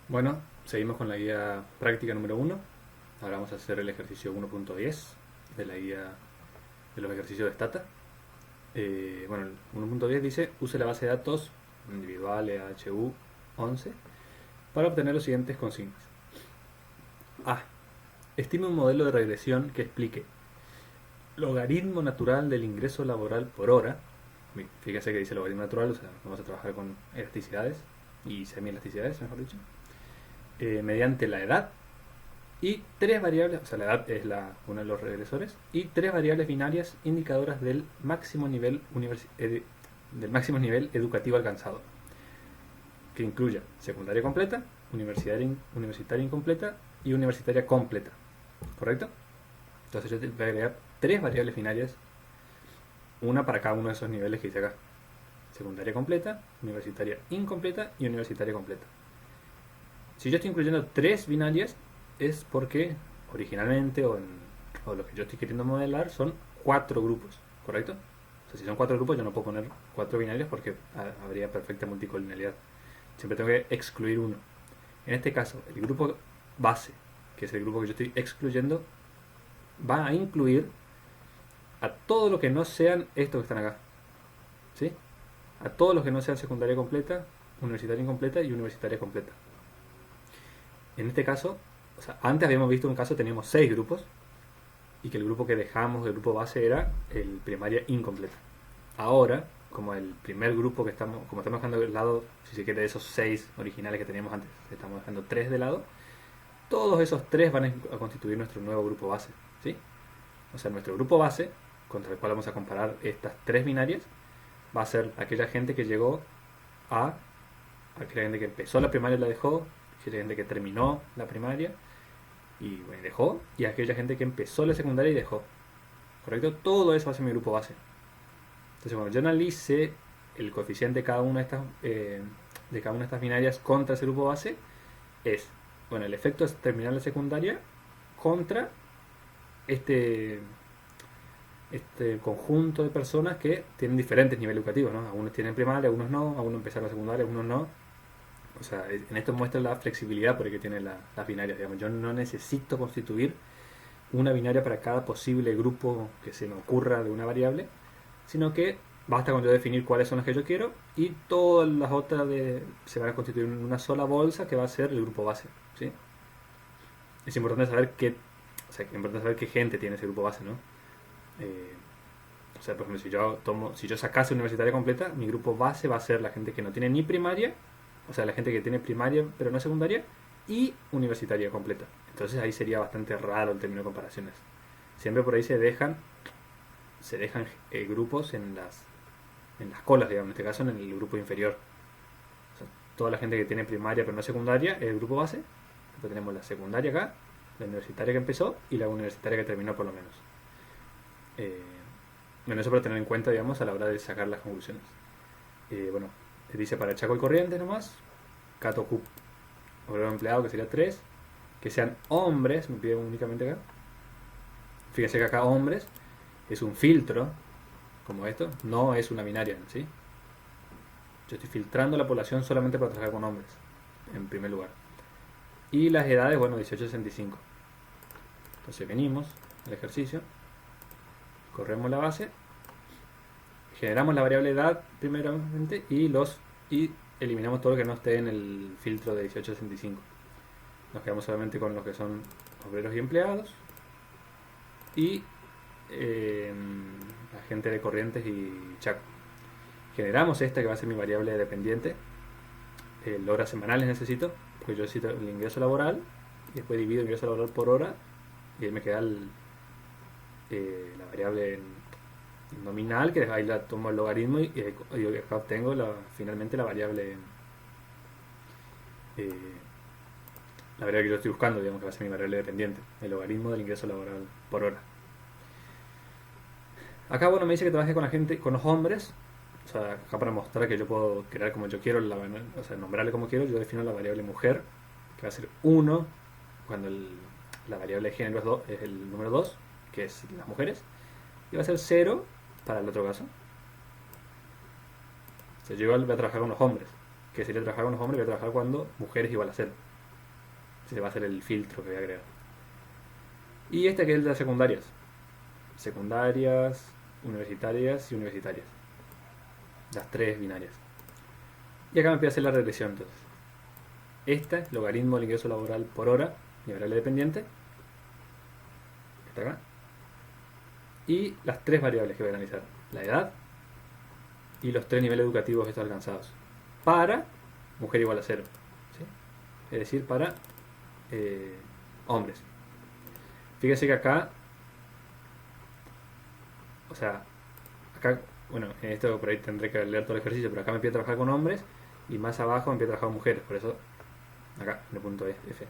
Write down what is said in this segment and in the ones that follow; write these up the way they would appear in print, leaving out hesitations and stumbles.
Bueno, seguimos con la guía práctica número 1. Ahora vamos a hacer el ejercicio 1.10 de la guía de los ejercicios de Stata. Bueno, el 1.10 dice: use la base de datos individual EHU 11 para obtener los siguientes consignas. A. Estime un modelo de regresión que explique logaritmo natural del ingreso laboral por hora. Fíjese que dice logaritmo natural, o sea, vamos a trabajar con elasticidades y semi-elasticidades, mejor dicho. Mediante la edad y tres variables, o sea, la edad es uno de los regresores, y tres variables binarias indicadoras del máximo nivel educativo alcanzado, que incluya secundaria completa, universitaria incompleta y universitaria completa. ¿Correcto? Entonces yo te voy a agregar tres variables binarias, una para cada uno de esos niveles que hice acá: secundaria completa, universitaria incompleta y universitaria completa. Si yo estoy incluyendo tres binarias, es porque originalmente o lo que yo estoy queriendo modelar son cuatro grupos, ¿correcto? O sea, si son cuatro grupos, yo no puedo poner cuatro binarias porque habría perfecta multicolinialidad. Siempre tengo que excluir uno. En este caso, el grupo base, que es el grupo que yo estoy excluyendo, va a incluir a todo lo que no sean estos que están acá, ¿sí? A todos los que no sean secundaria completa, universitaria incompleta y universitaria completa. En este caso, o sea, antes habíamos visto un caso, teníamos 6 grupos, y que el grupo que dejamos del grupo base era el primaria incompleta. Ahora, como el primer grupo que como estamos dejando de lado, si se quiere, de esos 6 originales que teníamos antes, estamos dejando 3 de lado, todos esos 3 van a constituir nuestro nuevo grupo base, ¿sí? O sea, nuestro grupo base, contra el cual vamos a comparar estas 3 binarias, va a ser aquella gente que llegó a aquella gente que empezó la primaria y la dejó, aquella gente que terminó la primaria y bueno, dejó, y aquella gente que empezó la secundaria y dejó. ¿Correcto? Todo eso va a ser mi grupo base. Entonces, cuando yo analice el coeficiente de cada una de estas binarias contra ese grupo base, es, bueno, el efecto es terminar la secundaria contra este conjunto de personas que tienen diferentes niveles educativos, ¿no? Algunos tienen primaria, algunos no, algunos empezaron la secundaria, algunos no. O sea, en esto muestra la flexibilidad por el que tienen las binarias. Digamos, yo no necesito constituir una binaria para cada posible grupo que se me ocurra de una variable, sino que basta con yo definir cuáles son las que yo quiero y todas las otras se van a constituir en una sola bolsa que va a ser el grupo base, ¿sí? Es importante saber qué gente tiene ese grupo base, ¿no? O sea, por ejemplo, si yo sacase universitaria completa, mi grupo base va a ser la gente que no tiene ni primaria, o sea, la gente que tiene primaria pero no secundaria, y universitaria completa. Entonces ahí sería bastante raro el término de comparaciones. Siempre por ahí se dejan grupos en las colas, digamos, en este caso en el grupo inferior. O sea, toda la gente que tiene primaria pero no secundaria es el grupo base. Después tenemos la secundaria acá, la universitaria que empezó y la universitaria que terminó por lo menos. Bueno, eso para tener en cuenta, digamos, a la hora de sacar las conclusiones. Bueno, dice para Chaco y Corrientes nomás, Cato Cup, obrero empleado, que sería 3, que sean hombres, me pide únicamente acá. Fíjese que acá hombres es un filtro, como esto, no es una binaria, ¿sí? Yo estoy filtrando la población solamente para trabajar con hombres, en primer lugar. Y las edades, bueno, 18 a 65. Entonces venimos al ejercicio, corremos la base, generamos la variable edad primeramente y eliminamos todo lo que no esté en el filtro de 18 a 65. Nos quedamos solamente con los que son obreros y empleados y la gente de Corrientes y Chaco. Generamos esta que va a ser mi variable dependiente. Horas semanales necesito, porque yo necesito el ingreso laboral y después divido el ingreso laboral por hora y ahí me queda la variable nominal, que ahí la tomo el logaritmo y acá obtengo finalmente eh, la variable que yo estoy buscando, digamos, que va a ser mi variable dependiente, el logaritmo del ingreso laboral por hora. Acá, bueno, me dice que trabaje con la gente, con los hombres. O sea, acá para mostrar que yo puedo crear como yo quiero, o sea, nombrarle como quiero, yo defino la variable mujer, que va a ser 1 cuando la variable de género es el número 2, que es las mujeres, y va a ser 0 para el otro caso. O sea, yo igual voy a trabajar con los hombres. ¿Qué sería trabajar con los hombres? Voy a trabajar cuando mujeres igual a 0. Se va a hacer el filtro que voy a agregar. Y este que es el de las secundarias. Secundarias, universitarias y universitarias. Las tres binarias. Y acá me empieza a hacer la regresión entonces. Esta es logaritmo del ingreso laboral por hora, mi variable dependiente. Está acá. Y las tres variables que voy a analizar. La edad y los tres niveles educativos estos alcanzados. Para mujer igual a 0. ¿Sí? Es decir, para hombres. Fíjense que acá, o sea, acá, bueno, en esto por ahí tendré que leer todo el ejercicio, pero acá me empiezo a trabajar con hombres y más abajo me empiezo a trabajar con mujeres, por eso acá, en el punto F.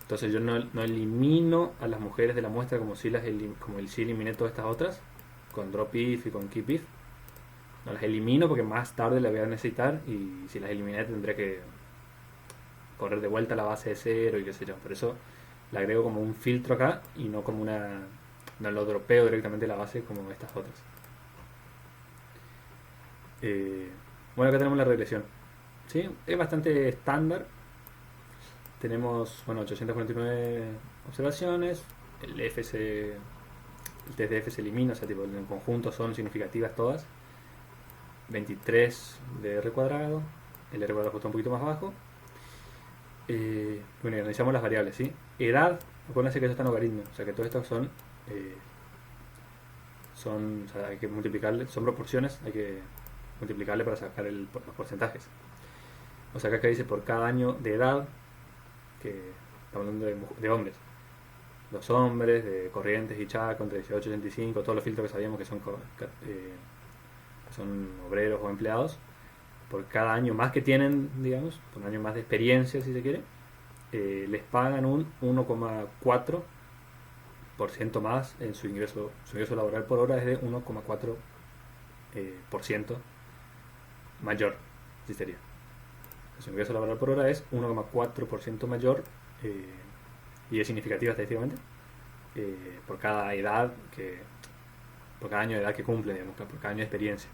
Entonces yo no elimino a las mujeres de la muestra como si eliminé todas estas otras, con drop if y con keep if. No las elimino porque más tarde las voy a necesitar y si las eliminé tendré que correr de vuelta a la base de 0 y qué sé yo. Por eso le agrego como un filtro acá y no como no lo dropeo directamente la base como estas otras. Bueno, acá tenemos la regresión. ¿Sí? Es bastante estándar. Tenemos 849 observaciones. El test de F se elimina, o sea, tipo, en conjunto son significativas todas. 23 de R cuadrado. El R cuadrado está un poquito más abajo. Bueno, y analizamos las variables, ¿sí? Edad, acuérdense que esto está en logaritmo, o sea que todos estos son, o sea, hay que multiplicarle, son proporciones, hay que multiplicarle para sacar los porcentajes. O sea, acá dice por cada año de edad, que estamos hablando de hombres. Los hombres de Corrientes y Chaco entre 18 y 85, todos los filtros que sabíamos que son obreros o empleados, por cada año más que tienen, digamos, por un año más de experiencia, si se quiere, les pagan un 1,4% más en su ingreso laboral por hora, es de 1,4% mayor, así sería. Su ingreso laboral por hora es 1,4% mayor y es significativa estadísticamente por cada por cada año de edad que cumple, digamos, por cada año de experiencia.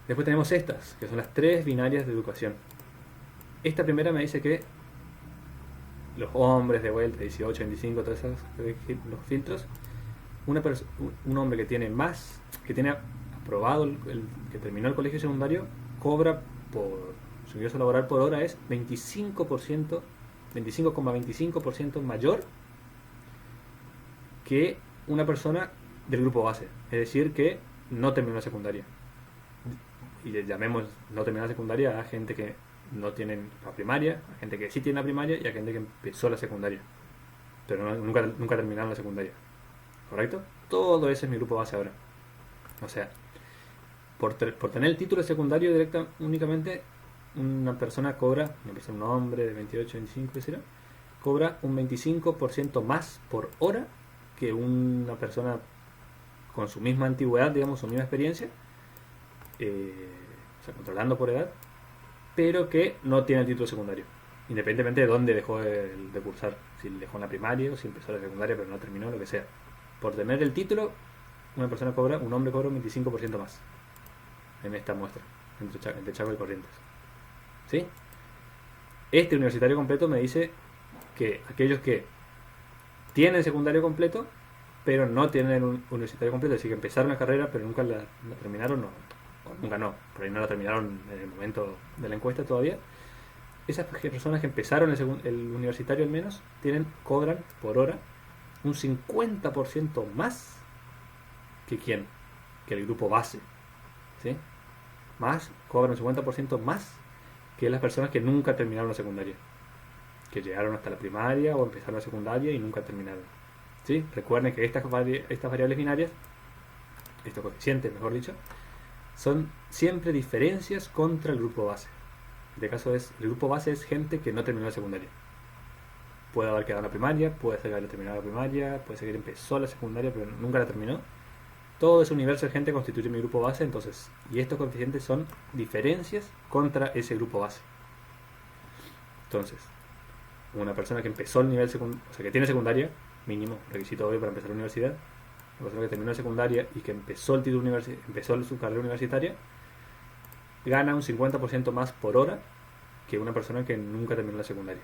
Después tenemos estas, que son las tres binarias de educación. Esta primera me dice que los hombres de vuelta, 18, 25, todos esos los filtros, un hombre que tiene aprobado, que terminó el colegio secundario, cobra por su ingreso laboral por hora es 25,25% mayor que una persona del grupo base. Es decir, que no terminó la secundaria. Y le llamemos no terminar la secundaria a gente que no tiene la primaria, a gente que sí tiene la primaria y a gente que empezó la secundaria, pero nunca terminaron la secundaria. ¿Correcto? Todo ese es mi grupo base ahora. O sea, por tener el título de secundario directa únicamente, un hombre de 28, 25, etc., cobra un 25% más por hora que una persona con su misma antigüedad, digamos, su misma experiencia, o sea, controlando por edad, pero que no tiene el título secundario, independientemente de dónde dejó de cursar, si dejó en la primaria o si empezó la secundaria pero no terminó, lo que sea. Por tener el título, un hombre cobra un 25% más en esta muestra, entre Chaco y Corrientes. ¿Sí? Este universitario completo me dice que aquellos que tienen secundario completo pero no tienen un universitario completo, es decir, que empezaron la carrera pero nunca la terminaron, por ahí no la terminaron en el momento de la encuesta todavía. Esas personas que empezaron el universitario al menos cobran por hora un 50% más que el grupo base, ¿sí? Cobran un 50% más que las personas que nunca terminaron la secundaria, que llegaron hasta la primaria o empezaron la secundaria y nunca terminaron. ¿Sí? Recuerden que estas variables binarias, estos coeficientes mejor dicho, son siempre diferencias contra el grupo base. En este caso el grupo base es gente que no terminó la secundaria. Puede haber quedado en la primaria, puede ser que haya terminado la primaria, puede ser que empezó la secundaria pero nunca la terminó. Todo ese universo de gente constituye mi grupo base, entonces, y estos coeficientes son diferencias contra ese grupo base. Entonces, una persona que empezó el nivel secundario, o sea, que tiene secundaria, mínimo, requisito obvio para empezar la universidad, una persona que terminó la secundaria y que empezó su carrera universitaria, gana un 50% más por hora que una persona que nunca terminó la secundaria.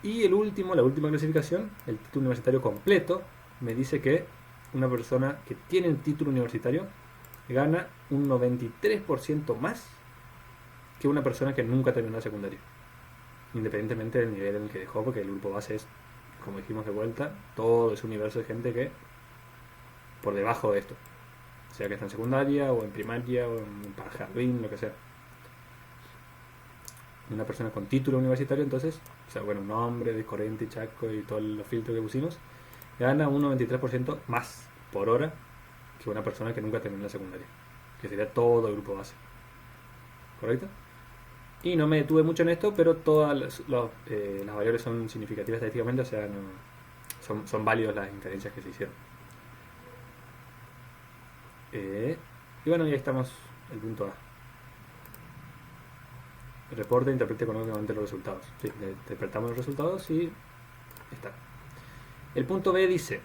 Y la última clasificación, el título universitario completo, me dice que una persona que tiene el título universitario gana un 93% más que una persona que nunca terminó la secundaria, independientemente del nivel en el que dejó, porque el grupo base es, como dijimos de vuelta, todo ese universo de gente que por debajo de esto, sea que está en secundaria o en primaria o en jardín, lo que sea. Una persona con título universitario, entonces, o sea, bueno, nombre, de Corriente, Chaco y todos los filtros que pusimos, gana un 93% más por hora que una persona que nunca terminó la secundaria, que sería todo el grupo base. ¿Correcto? Y no me detuve mucho en esto, pero todas las variables son significativas estadísticamente, o sea, son válidas las inferencias que se hicieron. Y bueno, ya estamos el punto A. Reporte, interprete económicamente los resultados. Sí, interpretamos los resultados y está. El punto B dice: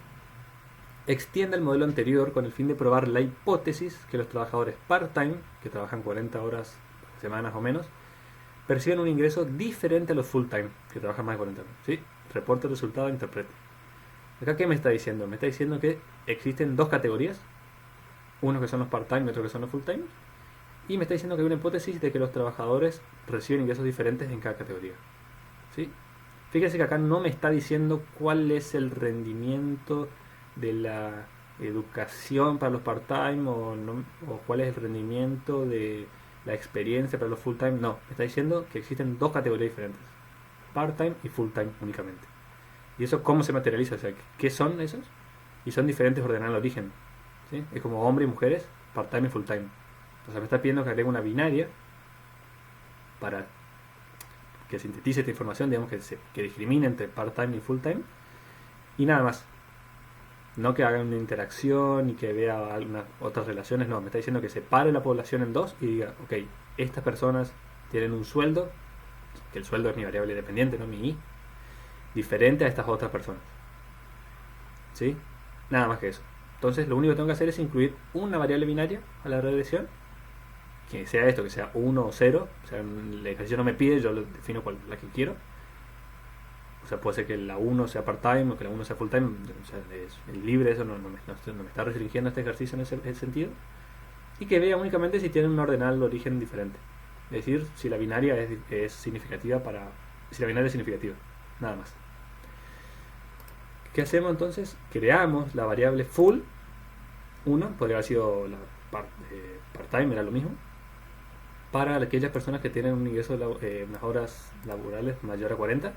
extiende el modelo anterior con el fin de probar la hipótesis que los trabajadores part-time, que trabajan 40 horas semanas o menos, perciben un ingreso diferente a los full-time, que trabajan más de 40 horas. ¿Sí? Reporte el resultado, interprete. ¿Acá qué me está diciendo? Me está diciendo que existen dos categorías, unos que son los part-time y otros que son los full-time, y me está diciendo que hay una hipótesis de que los trabajadores reciben ingresos diferentes en cada categoría. ¿Sí? Fíjense que acá no me está diciendo cuál es el rendimiento de la educación para los part-time o cuál es el rendimiento de la experiencia para los full-time. No, me está diciendo que existen dos categorías diferentes, part-time y full-time únicamente. ¿Y eso cómo se materializa? O sea, ¿qué son esos? Y son diferentes ordenados al origen. ¿Sí? Es como hombres y mujeres, part-time y full-time. O sea, me está pidiendo que agregue una binaria para que sintetice esta información, digamos que discrimine entre part-time y full-time, y nada más. No que haga una interacción y que vea algunas otras relaciones, no, me está diciendo que separe la población en dos y diga, ok, estas personas tienen un sueldo, que el sueldo es mi variable dependiente, no mi I, diferente a estas otras personas. ¿Sí? Nada más que eso. Entonces lo único que tengo que hacer es incluir una variable binaria a la regresión, que sea esto, que sea 1 o 0. O sea, el ejercicio no me pide, yo lo defino la que quiero. O sea, puede ser que la 1 sea part-time o que la 1 sea full-time. O sea, es libre, eso no me está restringiendo este ejercicio en ese sentido. Y que vea únicamente si tiene un ordenal de origen diferente. Es decir, si la binaria es significativa si la binaria es significativa. Nada más. ¿Qué hacemos entonces? Creamos la variable full 1, podría haber sido la part-time, era lo mismo, para aquellas personas que tienen un ingreso unas horas laborales mayor a 40,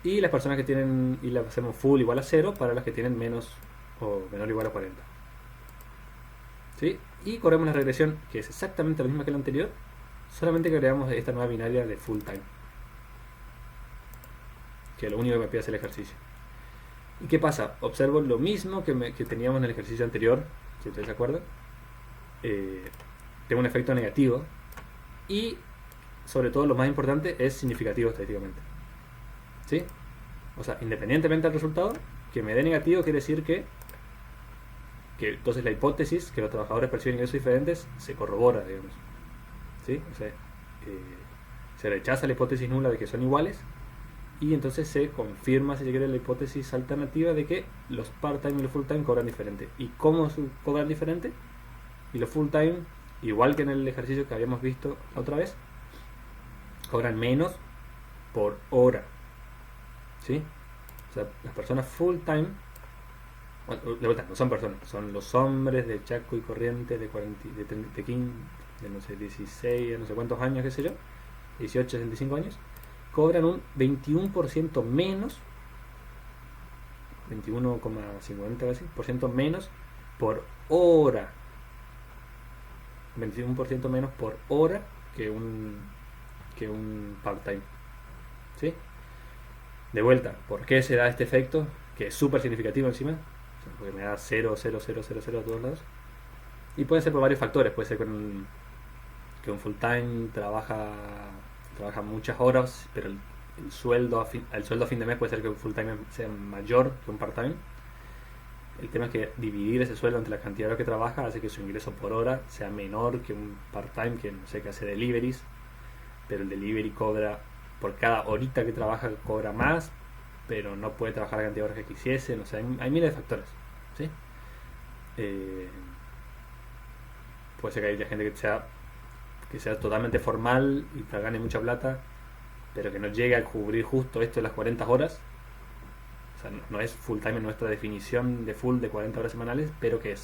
y las personas que tienen, y la hacemos full igual a 0 para las que tienen menos o menor o igual a 40. ¿Sí? Y corremos la regresión, que es exactamente la misma que la anterior, solamente que agregamos esta nueva binaria de full time, que lo único que me pide es el ejercicio. ¿Y qué pasa? Observo lo mismo que teníamos en el ejercicio anterior, si ustedes se acuerdan. Tengo un efecto negativo y, sobre todo, lo más importante es significativo estadísticamente. ¿Sí? O sea, independientemente del resultado, que me dé negativo quiere decir que entonces la hipótesis que los trabajadores perciben ingresos diferentes se corrobora, digamos. ¿Sí? O sea, se rechaza la hipótesis nula de que son iguales, y entonces se confirma, si se quiere, la hipótesis alternativa de que los part-time y los full-time cobran diferente. ¿Y cómo cobran diferente? Y los full-time, igual que en el ejercicio que habíamos visto la otra vez, cobran menos por hora. ¿Sí? O sea, las personas full-time, bueno, de vuelta, no son personas, son los hombres de Chaco y Corrientes de 15, de no sé, 16, no sé cuántos años, qué sé yo, 18, 65 años, cobran un 21% menos, 21,50 así, por ciento menos por hora. 21% menos por hora que un part-time. ¿Sí? De vuelta, ¿por qué se da este efecto? Que es súper significativo encima, porque me da 0, 0, 0, 0, 0 a todos lados. Y puede ser por varios factores. Puede ser que un full-time trabaja muchas horas, pero el sueldo a fin de mes puede ser que un full-time sea mayor que un part-time. El tema es que dividir ese sueldo entre la cantidad de horas que trabaja hace que su ingreso por hora sea menor que un part-time que no sé, que hace deliveries, pero el delivery cobra por cada horita que trabaja cobra más, pero no puede trabajar la cantidad de horas que quisiese, no sé, hay miles de factores, ¿sí? Eh, puede ser que haya gente que sea totalmente formal y gane mucha plata, pero que no llegue a cubrir justo esto de las 40 horas. O sea, no es full time en nuestra definición de full de 40 horas semanales, pero que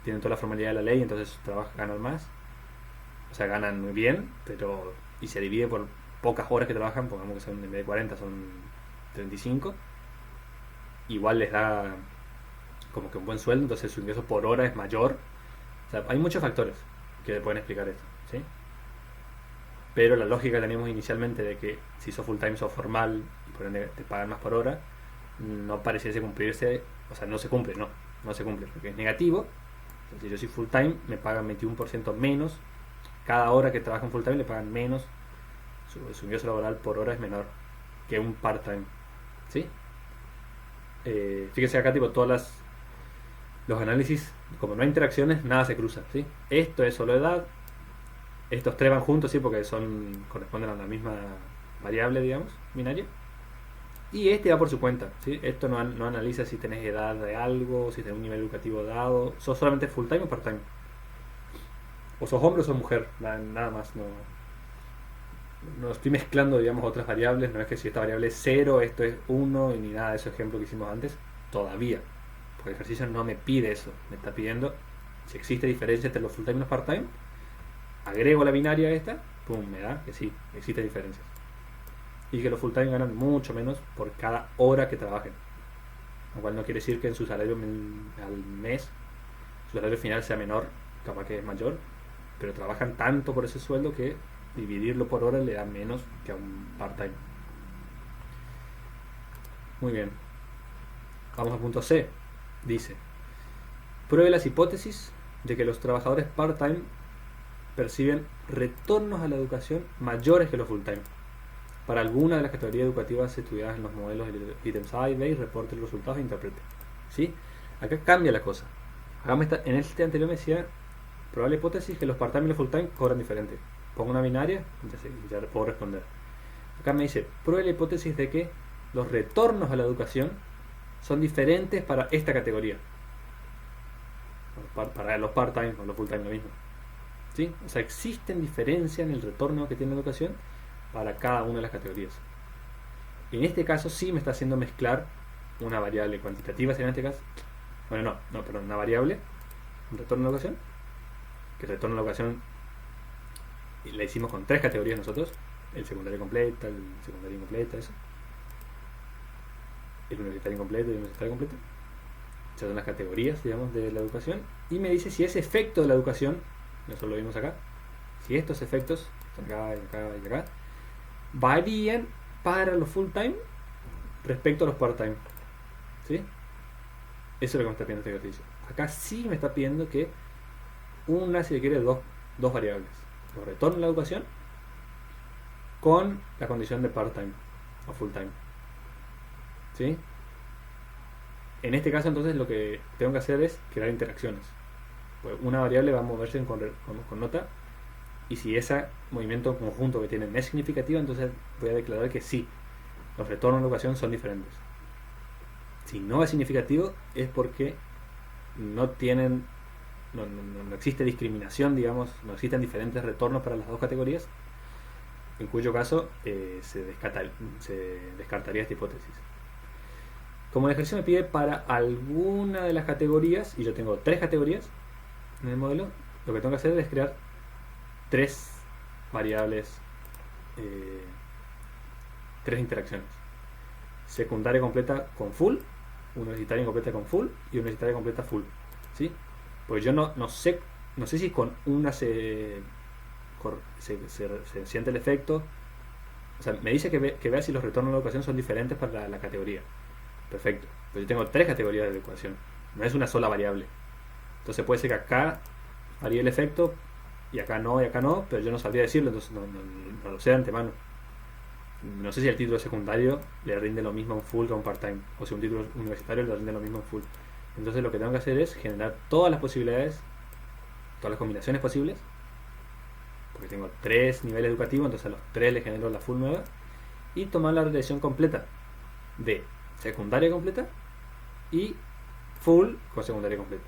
tienen toda la formalidad de la ley, entonces ganan más. O sea, ganan muy bien, pero y se divide por pocas horas que trabajan, pongamos que son en vez de 40 son 35. Igual les da como que un buen sueldo, entonces su ingreso por hora es mayor. O sea, hay muchos factores que pueden explicar esto, ¿sí? Pero la lógica que teníamos inicialmente de que si sos full time sos formal y por ende te pagan más por hora, no pareciese cumplirse, o sea, no se cumple, no se cumple, porque es negativo. O sea, si yo soy full time me pagan 21% menos, cada hora que trabajo en full time le pagan menos, su ingreso laboral por hora es menor que un part time, ¿sí? Fíjense acá, tipo, los análisis, como no hay interacciones, nada se cruza, ¿sí? Esto es solo edad, estos tres van juntos, ¿sí? Porque corresponden a la misma variable, digamos, binaria. Y este va por su cuenta, ¿sí? Esto no analiza si tenés edad de algo, si tenés un nivel educativo dado, sos solamente full time o part time. O sos hombre o sos mujer, nada más, no estoy mezclando, digamos, otras variables, no es que si esta variable es 0, esto es 1, y ni nada de ese ejemplo que hicimos antes, todavía. Porque el ejercicio no me pide eso, me está pidiendo si existe diferencia entre los full time y los part time, agrego la binaria esta, pum, me da que sí, existen diferencias. Y que los full time ganan mucho menos por cada hora que trabajen. Lo cual no quiere decir que en su salario al mes, su salario final sea menor, capaz que es mayor, pero trabajan tanto por ese sueldo que dividirlo por hora le da menos que a un part-time. Muy bien. Vamos al punto C. Dice: pruebe las hipótesis de que los trabajadores part-time perciben retornos a la educación mayores que los full-time para alguna de las categorías educativas estudiadas en los modelos de ítems A y B, y reporte los resultados e interprete. ¿Sí? Acá cambia la cosa. En este anterior me decía probable hipótesis que los part-time y los full-time cobran diferente. Pongo una binaria y ya puedo responder. Acá me dice, pruebe la hipótesis de que los retornos a la educación son diferentes para esta categoría. Para los part-time o los full-time lo mismo. ¿Sí? O sea, existen diferencias en el retorno que tiene la educación para cada una de las categorías. En este caso sí me está haciendo mezclar una variable cuantitativa, sería en este caso. Bueno, perdón, una variable, un retorno a la educación, que el retorno a la educación la hicimos con 3 categorías nosotros: el secundario completa, el secundario incompleta, eso, el universitario incompleto y el universitario completo. Esas son las categorías, digamos, de la educación. Y me dice si ese efecto de la educación, eso lo vimos acá, si estos efectos, acá y acá y acá, varían para los full time respecto a los part time, ¿sí? Eso es lo que me está pidiendo este ejercicio. Acá sí me está pidiendo que si le quiere, dos variables: los retornos a la educación con la condición de part time o full time, ¿sí? En este caso, entonces, lo que tengo que hacer es crear interacciones. Pues una variable va a moverse con nota, y si ese movimiento conjunto que tienen es significativo, entonces voy a declarar que sí, los retornos a la educación son diferentes. Si no es significativo, es porque no existe discriminación, digamos, no existen diferentes retornos para las dos categorías, en cuyo caso se descartaría esta hipótesis. Como el ejercicio me pide para alguna de las categorías, y yo tengo 3 categorías en el modelo, lo que tengo que hacer es crear 3 variables, 3 interacciones: secundaria completa con full, universitaria incompleta con full y universitaria completa full, ¿sí? Pues yo no sé si con una se siente el efecto. O sea, me dice que vea si los retornos a la educación son diferentes para la categoría. Perfecto. Pues yo tengo 3 categorías de educación, no es una sola variable. Entonces puede ser que acá varíe el efecto y acá no, pero yo no sabría decirlo, entonces no lo sé de antemano. No sé si el título secundario le rinde lo mismo a un full que a un part-time, o si un título universitario le rinde lo mismo a un full. Entonces lo que tengo que hacer es generar todas las posibilidades, todas las combinaciones posibles, porque porque tengo 3 niveles educativos, entonces a los 3 le genero la full nueva, y tomar la regresión completa de secundaria completa y full con secundaria completa,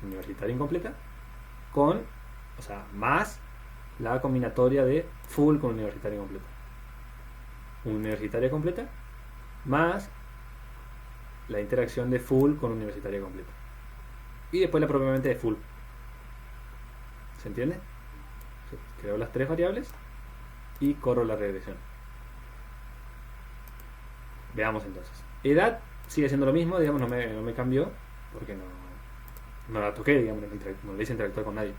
universitaria incompleta con, o sea, más la combinatoria de full con universitaria completa, universitaria completa más la interacción de full con universitaria completa, y después la propiamente de full. ¿Se entiende? Creo las 3 variables y corro la regresión. Veamos entonces. Edad sigue siendo lo mismo, digamos, no me cambió porque no la toqué, digamos, no le hice interactuar con nadie.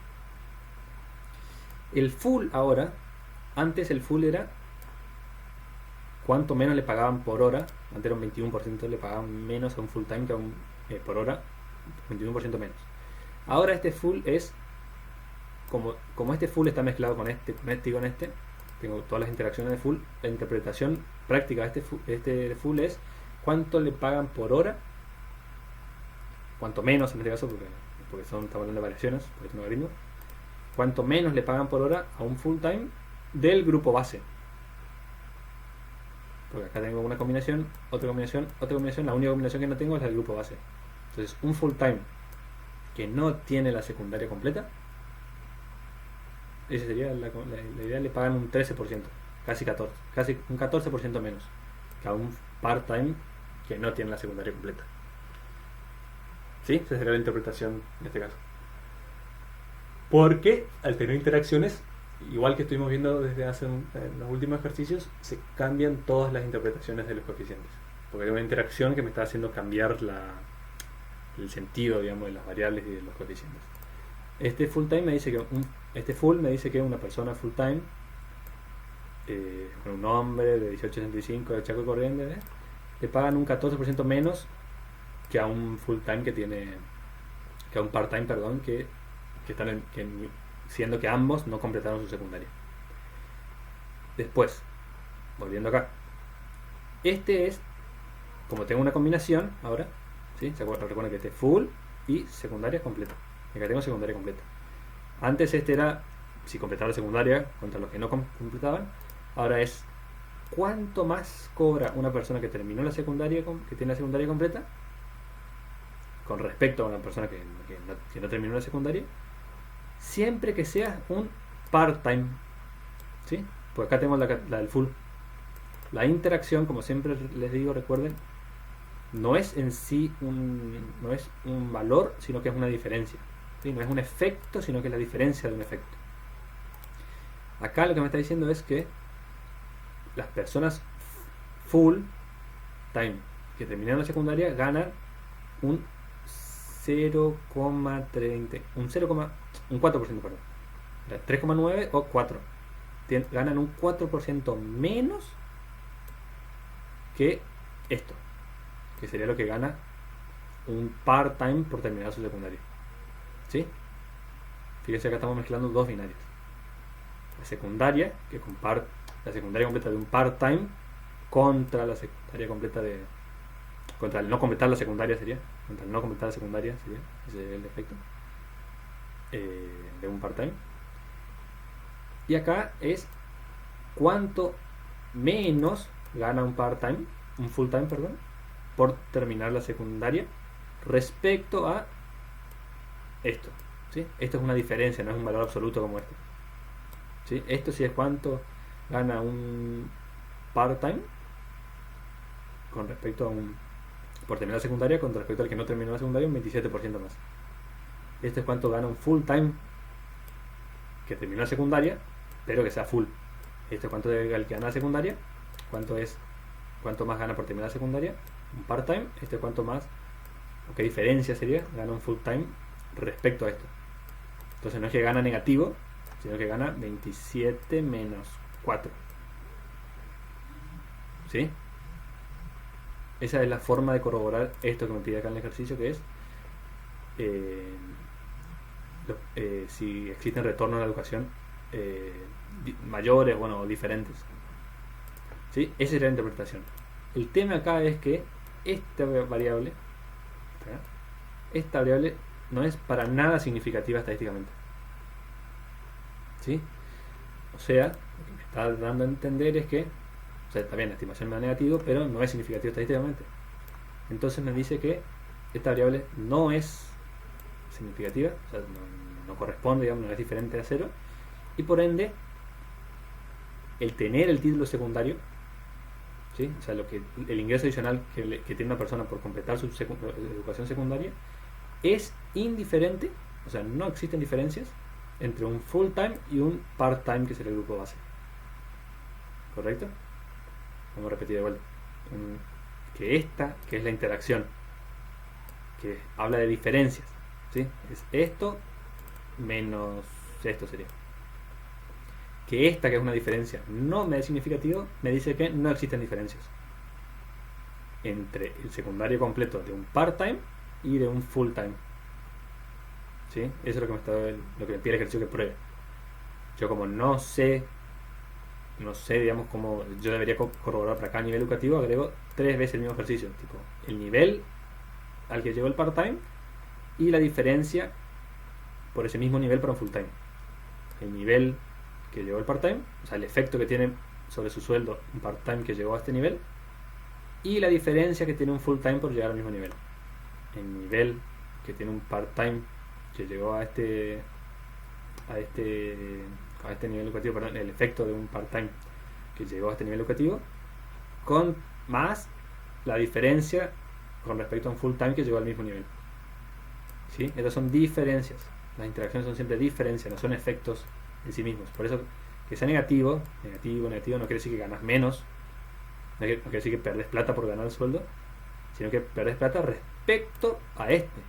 El full ahora, antes el full era cuánto menos le pagaban por hora. Antes era un 21%, le pagaban menos a un full time que a un por hora, 21% menos. Ahora este full es como este full está mezclado con este y con este, tengo todas las interacciones de full. La interpretación práctica de este full es cuánto le pagan por hora, cuánto menos en este caso, porque estamos hablando de variaciones, porque es un algoritmo, cuánto menos le pagan por hora a un full time del grupo base. Porque acá tengo una combinación, otra combinación, otra combinación. La única combinación que no tengo es la del grupo base. Entonces, un full time que no tiene la secundaria completa, esa sería la idea, le pagan un 13%, casi un 14% menos que a un part-time que no tiene la secundaria completa. ¿Sí? Esa sería la interpretación en este caso. Porque al tener interacciones, igual que estuvimos viendo desde hace en los últimos ejercicios, se cambian todas las interpretaciones de los coeficientes. Porque hay una interacción que me está haciendo cambiar el sentido, digamos, de las variables y de los coeficientes. Este full time me dice que una persona full time, con un hombre de 1865 de Chaco Corrientes, le pagan un 14% menos que a un full time que a un part time, perdón, siendo que ambos no completaron su secundaria. Después, volviendo acá, este es, como tengo una combinación ahora, ¿sí? Recuerden que este es full y secundaria completa. Acá tengo secundaria completa. Antes este era si completaba la secundaria contra los que no completaban. Ahora es cuánto más cobra una persona que terminó la secundaria, que tiene la secundaria completa, con respecto a una persona que no terminó la secundaria, siempre que sea un part-time. ¿Sí? Pues acá tenemos la del full. La interacción, como siempre les digo, recuerden, no es en sí no es un valor, sino que es una diferencia. ¿Sí? No es un efecto, sino que es la diferencia de un efecto. Acá lo que me está diciendo es que las personas full time que terminaron la secundaria ganan un 0,30, un 4%, perdón. 3,9 o 4. Ganan un 4% menos que esto, que sería lo que gana un part-time por terminar su secundaria. ¿Sí? Fíjense, acá estamos mezclando dos binarios. La secundaria, que comparte la secundaria completa de un part-time contra la secundaria completa contra el no completar la secundaria sería. Contra el no completar la secundaria sería. Ese es el efecto de un part-time. Y acá es cuánto menos gana un part-time, un full-time, perdón, por terminar la secundaria respecto a esto. ¿Sí? Esto es una diferencia, no es un valor absoluto como este. ¿Sí? Esto sí es cuánto gana un part-time con respecto a por terminar la secundaria con respecto al que no terminó la secundaria, un 27% más. Esto es cuánto gana un full-time que terminó la secundaria, pero que sea full. Esto es cuánto el que gana la secundaria, cuánto más gana por terminar la secundaria, un part-time. Esto es cuánto más, o qué diferencia sería, gana un full-time respecto a esto. Entonces no es que gana negativo, sino que gana 27 menos 4. ¿Sí? Esa es la forma de corroborar esto que me pide acá en el ejercicio, que es si existen retornos a la educación mayores, o diferentes. ¿Sí? Esa es la interpretación. El tema acá es que esta variable no es para nada significativa estadísticamente. ¿Sí? O sea, lo que me está dando a entender es que, o sea, también la estimación me da negativo, pero no es significativo estadísticamente. Entonces me dice que esta variable no es significativa, o sea, no corresponde, digamos, no es diferente a 0, y por ende, el tener el título secundario, ¿sí? O sea, el ingreso adicional que tiene una persona por completar su educación secundaria es indiferente, o sea, no existen diferencias entre un full time y un part time, que es el grupo base. ¿Correcto? Vamos a repetir de vuelta. Que esta, que es la interacción, que habla de diferencias, ¿sí? Es esto menos esto sería. Que esta, que es una diferencia, no me es significativo, me dice que no existen diferencias entre el secundario completo de un part-time y de un full-time. ¿Sí? Eso es lo que me pide el ejercicio que pruebe. Yo como no sé, digamos, cómo yo debería corroborar para cada nivel educativo, agrego 3 veces el mismo ejercicio, tipo el nivel al que llegó el part-time y la diferencia por ese mismo nivel para un full-time. El nivel que llegó el part-time, o sea, el efecto que tiene sobre su sueldo un part-time que llegó a este nivel, y la diferencia que tiene un full-time por llegar al mismo nivel. El nivel que tiene un part-time que llegó a este nivel educativo, perdón, el efecto de un part-time que llegó a este nivel educativo, con más la diferencia con respecto a un full-time que llegó al mismo nivel. ¿Sí? Estas son diferencias. Las interacciones son siempre diferencias, no son efectos en sí mismos. Por eso, que sea negativo no quiere decir que ganas menos, no quiere decir que perdés plata por ganar el sueldo, sino que perdés plata respecto a este.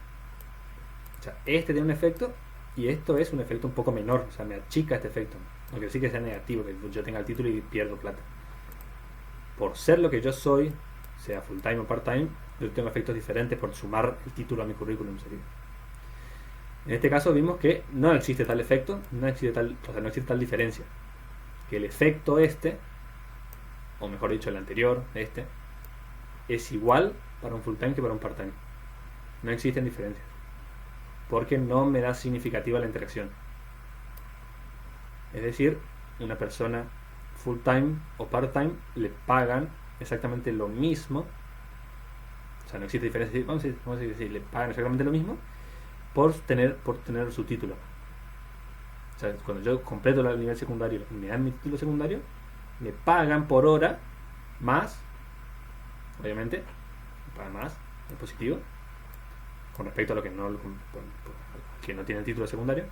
O sea, este tiene un efecto y esto es un efecto un poco menor, o sea, me achica este efecto. No quiere decir que sea negativo, que yo tenga el título y pierdo plata. Por ser lo que yo soy, sea full time o part time, yo tengo efectos diferentes por sumar el título a mi currículum, sería. En este caso vimos que no existe tal efecto, no existe tal diferencia. Que el efecto este, o mejor dicho el anterior, este, es igual para un full time que para un part time. No existen diferencias. Porque no me da significativa la interacción. Es decir, una persona full time o part time le pagan exactamente lo mismo. O sea, no existe diferencia. Vamos a decir, le pagan exactamente lo mismo por tener su título. O sea, cuando yo completo el nivel secundario y me dan mi título secundario, me pagan por hora más, obviamente, me pagan más, es positivo, con respecto a lo que no tiene el título secundario,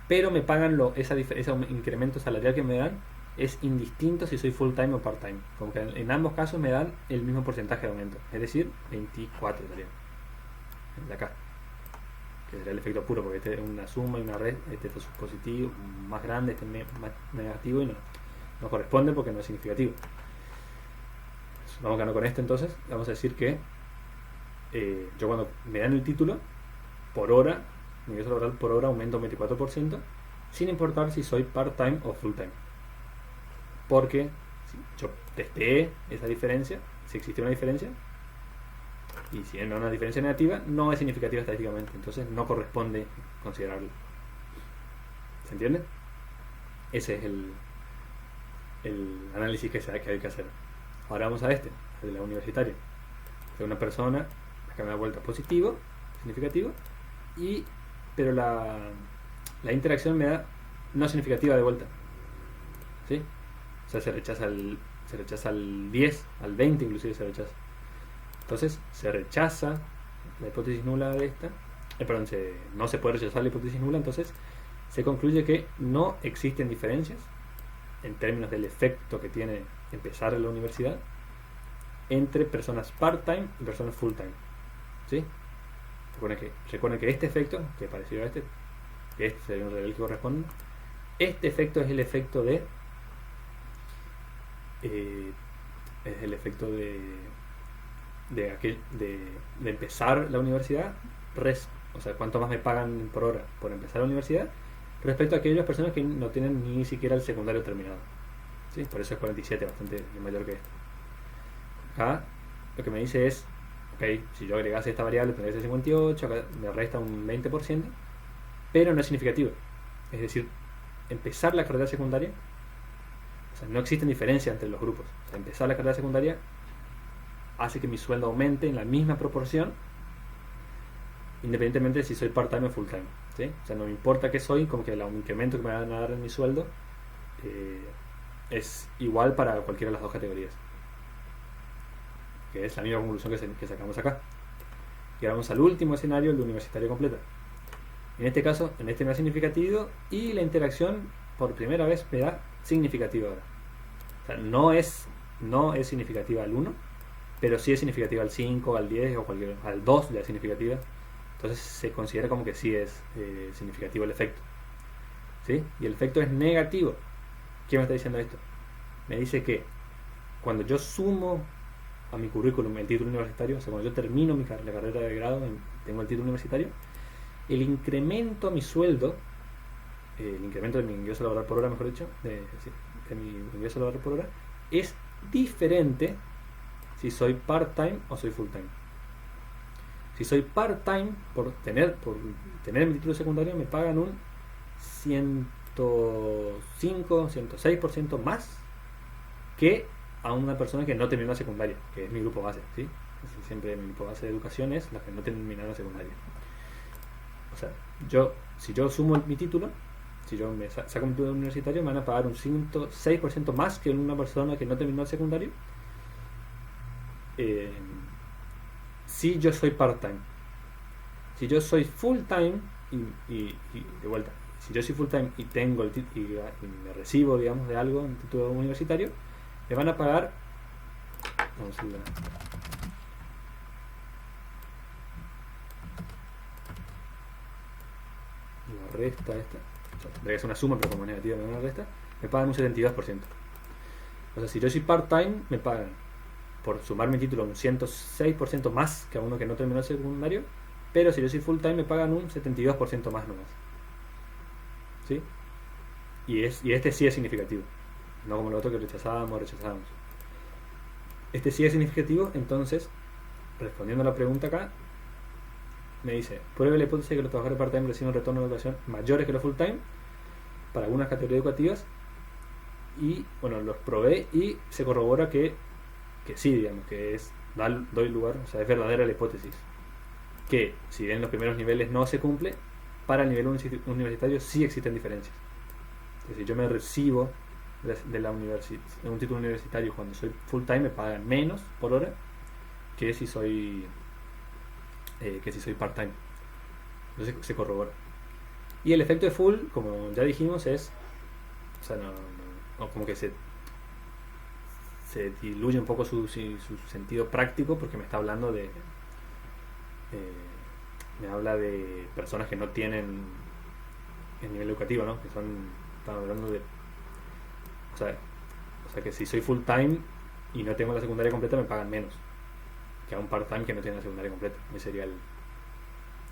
pero me pagan ese incremento salarial que me dan es indistinto si soy full time o part time, como que en ambos casos me dan el mismo porcentaje de aumento, es decir, 24 sería el de acá, que sería el efecto puro, porque este es una suma y una red, este es positivo, más grande, este es más negativo y no corresponde porque no es significativo. Vamos a ganar con esto. Entonces vamos a decir que yo cuando me dan el título, por hora, mi ingreso laboral por hora aumenta un 24%, sin importar si soy part-time o full-time. Porque si yo testeé esa diferencia, si existe una diferencia, y si no es una diferencia negativa, no es significativa estadísticamente, entonces no corresponde considerarlo. ¿Se entiende? Ese es el análisis que hay que hacer. Ahora vamos a el de la universitaria. De una persona, acá me da vuelta positivo, significativo, pero la interacción me da no significativa de vuelta. ¿Sí? O sea, se rechaza al 10, al 20 inclusive se rechaza. Entonces se rechaza la hipótesis nula de esta, no se puede rechazar la hipótesis nula, entonces se concluye que no existen diferencias en términos del efecto que tiene empezar en la universidad entre personas part-time y personas full-time. ¿Sí? Recuerden que este efecto, que es parecido a este sería un nivel que corresponde, este efecto es el efecto de empezar la universidad, o sea, cuánto más me pagan por hora por empezar la universidad respecto a aquellas personas que no tienen ni siquiera el secundario terminado. ¿Sí? Por eso es 47, bastante mayor que esto. Acá lo que me dice es, ok, si yo agregase esta variable tendría que ser 58, acá me resta un 20%, pero no es significativo. Es decir, empezar la carrera secundaria, o sea, no existen diferencias entre los grupos. O sea, empezar la carrera secundaria hace que mi sueldo aumente en la misma proporción, independientemente de si soy part-time o full-time, ¿sí? O sea, no me importa qué soy, como que el incremento que me van a dar en mi sueldo es igual para cualquiera de las dos categorías, que es la misma conclusión que sacamos acá. Y ahora vamos al último escenario, el de universitario completa. En este caso, en este me da significativo y la interacción por primera vez me da significativa ahora. O sea, no es significativa al 1, pero sí es significativa al 5, al 10 o al 2 ya es significativa. Entonces se considera como que sí es significativo el efecto, ¿sí? Y el efecto es negativo. ¿Qué me está diciendo esto? Me dice que cuando yo sumo a mi currículum el título universitario, o sea, cuando yo termino la carrera de grado, tengo el título universitario, el incremento a mi sueldo, el incremento de mi ingreso laboral por hora, mejor dicho, de mi ingreso laboral por hora, es diferente si soy part-time o soy full-time. Si soy part-time, por tener mi título secundario, me pagan un 105, 106% más que a una persona que no terminó la secundaria, que es mi grupo base, ¿sí? Siempre mi grupo base de educación es la que no terminaron la secundaria. O sea, si yo sumo mi título, si yo me saco mi título universitario, me van a pagar un 106% más que una persona que no terminó el secundario, si yo soy part-time. Si yo soy full-time y de vuelta, si yo soy full-time y tengo y me recibo, digamos, de algo, un título universitario, me van a pagar, vamos a ver, la resta esta, tendría que ser una suma, pero como negativa me van a resta, me pagan un 72%. O sea, si yo soy part-time, me pagan por sumar mi título un 106% más que a uno que no terminó el secundario, pero si yo soy full-time me pagan un 72% más nomás, ¿sí? Y este sí es significativo, no como el otro que rechazábamos. Este sí es significativo. Entonces, respondiendo a la pregunta acá, me dice: pruebe la hipótesis de que los trabajadores part-time reciben un retorno de educación mayores que los full-time para algunas categorías educativas. Y bueno, los probé y se corrobora que sí, digamos, que doy lugar, o sea, es verdadera la hipótesis. Que si bien en los primeros niveles no se cumple, para el nivel universitario sí existen diferencias. Es decir, yo me recibo de un título universitario cuando soy full time, me pagan menos por hora que si soy part time. Entonces se corrobora. Y el efecto de full, como ya dijimos, es, o sea, como que se diluye un poco su sentido práctico, porque me está hablando me habla de personas que no tienen el nivel educativo, ¿no? Están hablando de, o sea, que si soy full time y no tengo la secundaria completa, me pagan menos que a un part time que no tiene la secundaria completa. Ese sería o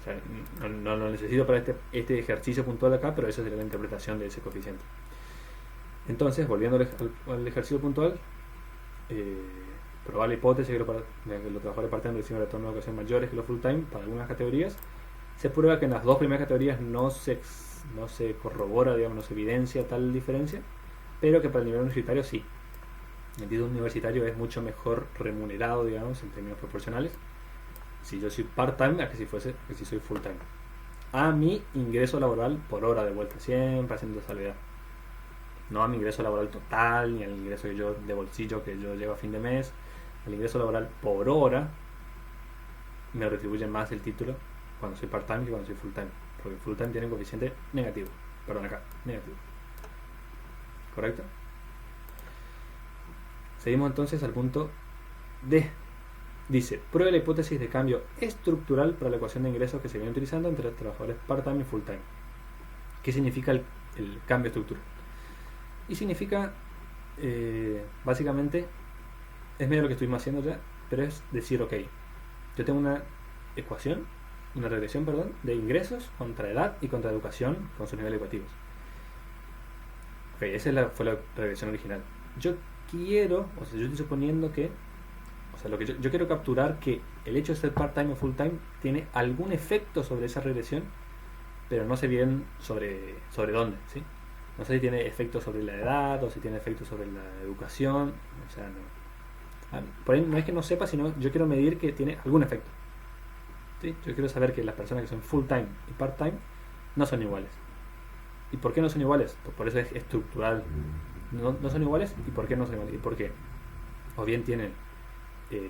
sea, no lo necesito para este ejercicio puntual acá, pero esa sería la interpretación de ese coeficiente. Entonces, volviendo al ejercicio puntual, probar la hipótesis de que los trabajadores part-time reciben retorno de educación mayores que los full-time para algunas categorías. Se prueba que en las dos primeras categorías no se corrobora, digamos, no se evidencia tal diferencia, pero que para el nivel universitario sí. El título universitario es mucho mejor remunerado, digamos, en términos proporcionales, si yo soy part-time a que si soy full-time. A mi ingreso laboral por hora, de vuelta, siempre haciendo salvedad. No a mi ingreso laboral total, ni al ingreso de bolsillo que yo llevo a fin de mes. El ingreso laboral por hora me retribuye más el título cuando soy part-time que cuando soy full-time, porque full-time tiene un coeficiente negativo. Perdón, acá, negativo. ¿Correcto? Seguimos entonces al punto D. Dice: pruebe la hipótesis de cambio estructural para la ecuación de ingresos que se viene utilizando entre los trabajadores part-time y full-time. ¿Qué significa el cambio estructural? Y significa, básicamente, es medio lo que estuvimos haciendo ya, pero es decir, ok, yo tengo una regresión, de ingresos contra edad y contra educación con sus niveles educativos. Ok, esa fue la regresión original. Yo estoy suponiendo que, lo que yo quiero capturar que el hecho de ser part-time o full-time tiene algún efecto sobre esa regresión, pero no sé bien sobre dónde, ¿sí? No sé si tiene efectos sobre la edad o si tiene efectos sobre la educación. O sea, no. Por ahí no es que no sepa, sino yo quiero medir que tiene algún efecto. ¿Sí? Yo quiero saber que las personas que son full time y part time no son iguales. ¿Y por qué no son iguales? Pues por eso es estructural. No son iguales. ¿Y por qué no son iguales? ¿Y por qué? O bien tienen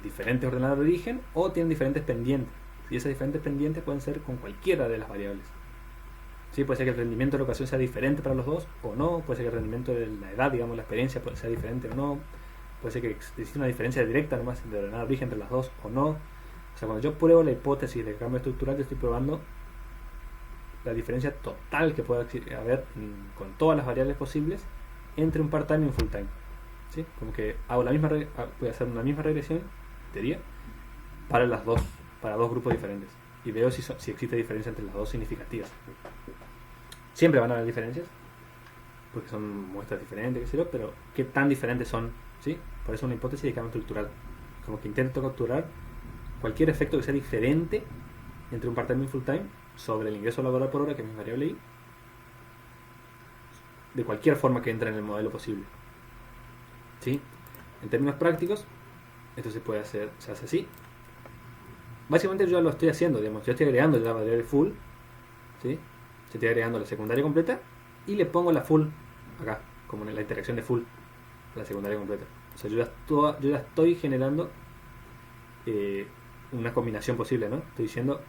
diferentes ordenadas de origen o tienen diferentes pendientes. Y esas diferentes pendientes pueden ser con cualquiera de las variables. ¿Sí? Puede ser que el rendimiento de la educación sea diferente para los dos o no. Puede ser que el rendimiento de la edad, digamos, la experiencia sea diferente o no. Puede ser que exista una diferencia directa nomás de ordenada de origen entre las dos o no. O sea, cuando yo pruebo la hipótesis de cambio estructural, yo estoy probando la diferencia total que puede haber con todas las variables posibles entre un part-time y un full-time. ¿Sí? Como que hago voy a hacer una misma regresión, en teoría, para dos grupos diferentes. Y veo si existe diferencia entre las dos significativas. Siempre van a haber diferencias, porque son muestras diferentes, qué sé yo, pero qué tan diferentes son, ¿sí? Por eso una hipótesis de cambio estructural. Como que intento capturar cualquier efecto que sea diferente entre un part-time y un full-time sobre el ingreso laboral por hora, que es mi variable I, de cualquier forma que entre en el modelo posible. ¿Sí? En términos prácticos, esto se hace así. Básicamente yo ya lo estoy haciendo, digamos, yo estoy agregando ya la variable full, ¿sí? Yo estoy agregando la secundaria completa y le pongo la full acá, como en la interacción de full, la secundaria completa. O sea, yo ya estoy generando una combinación posible, ¿no? Estoy diciendo,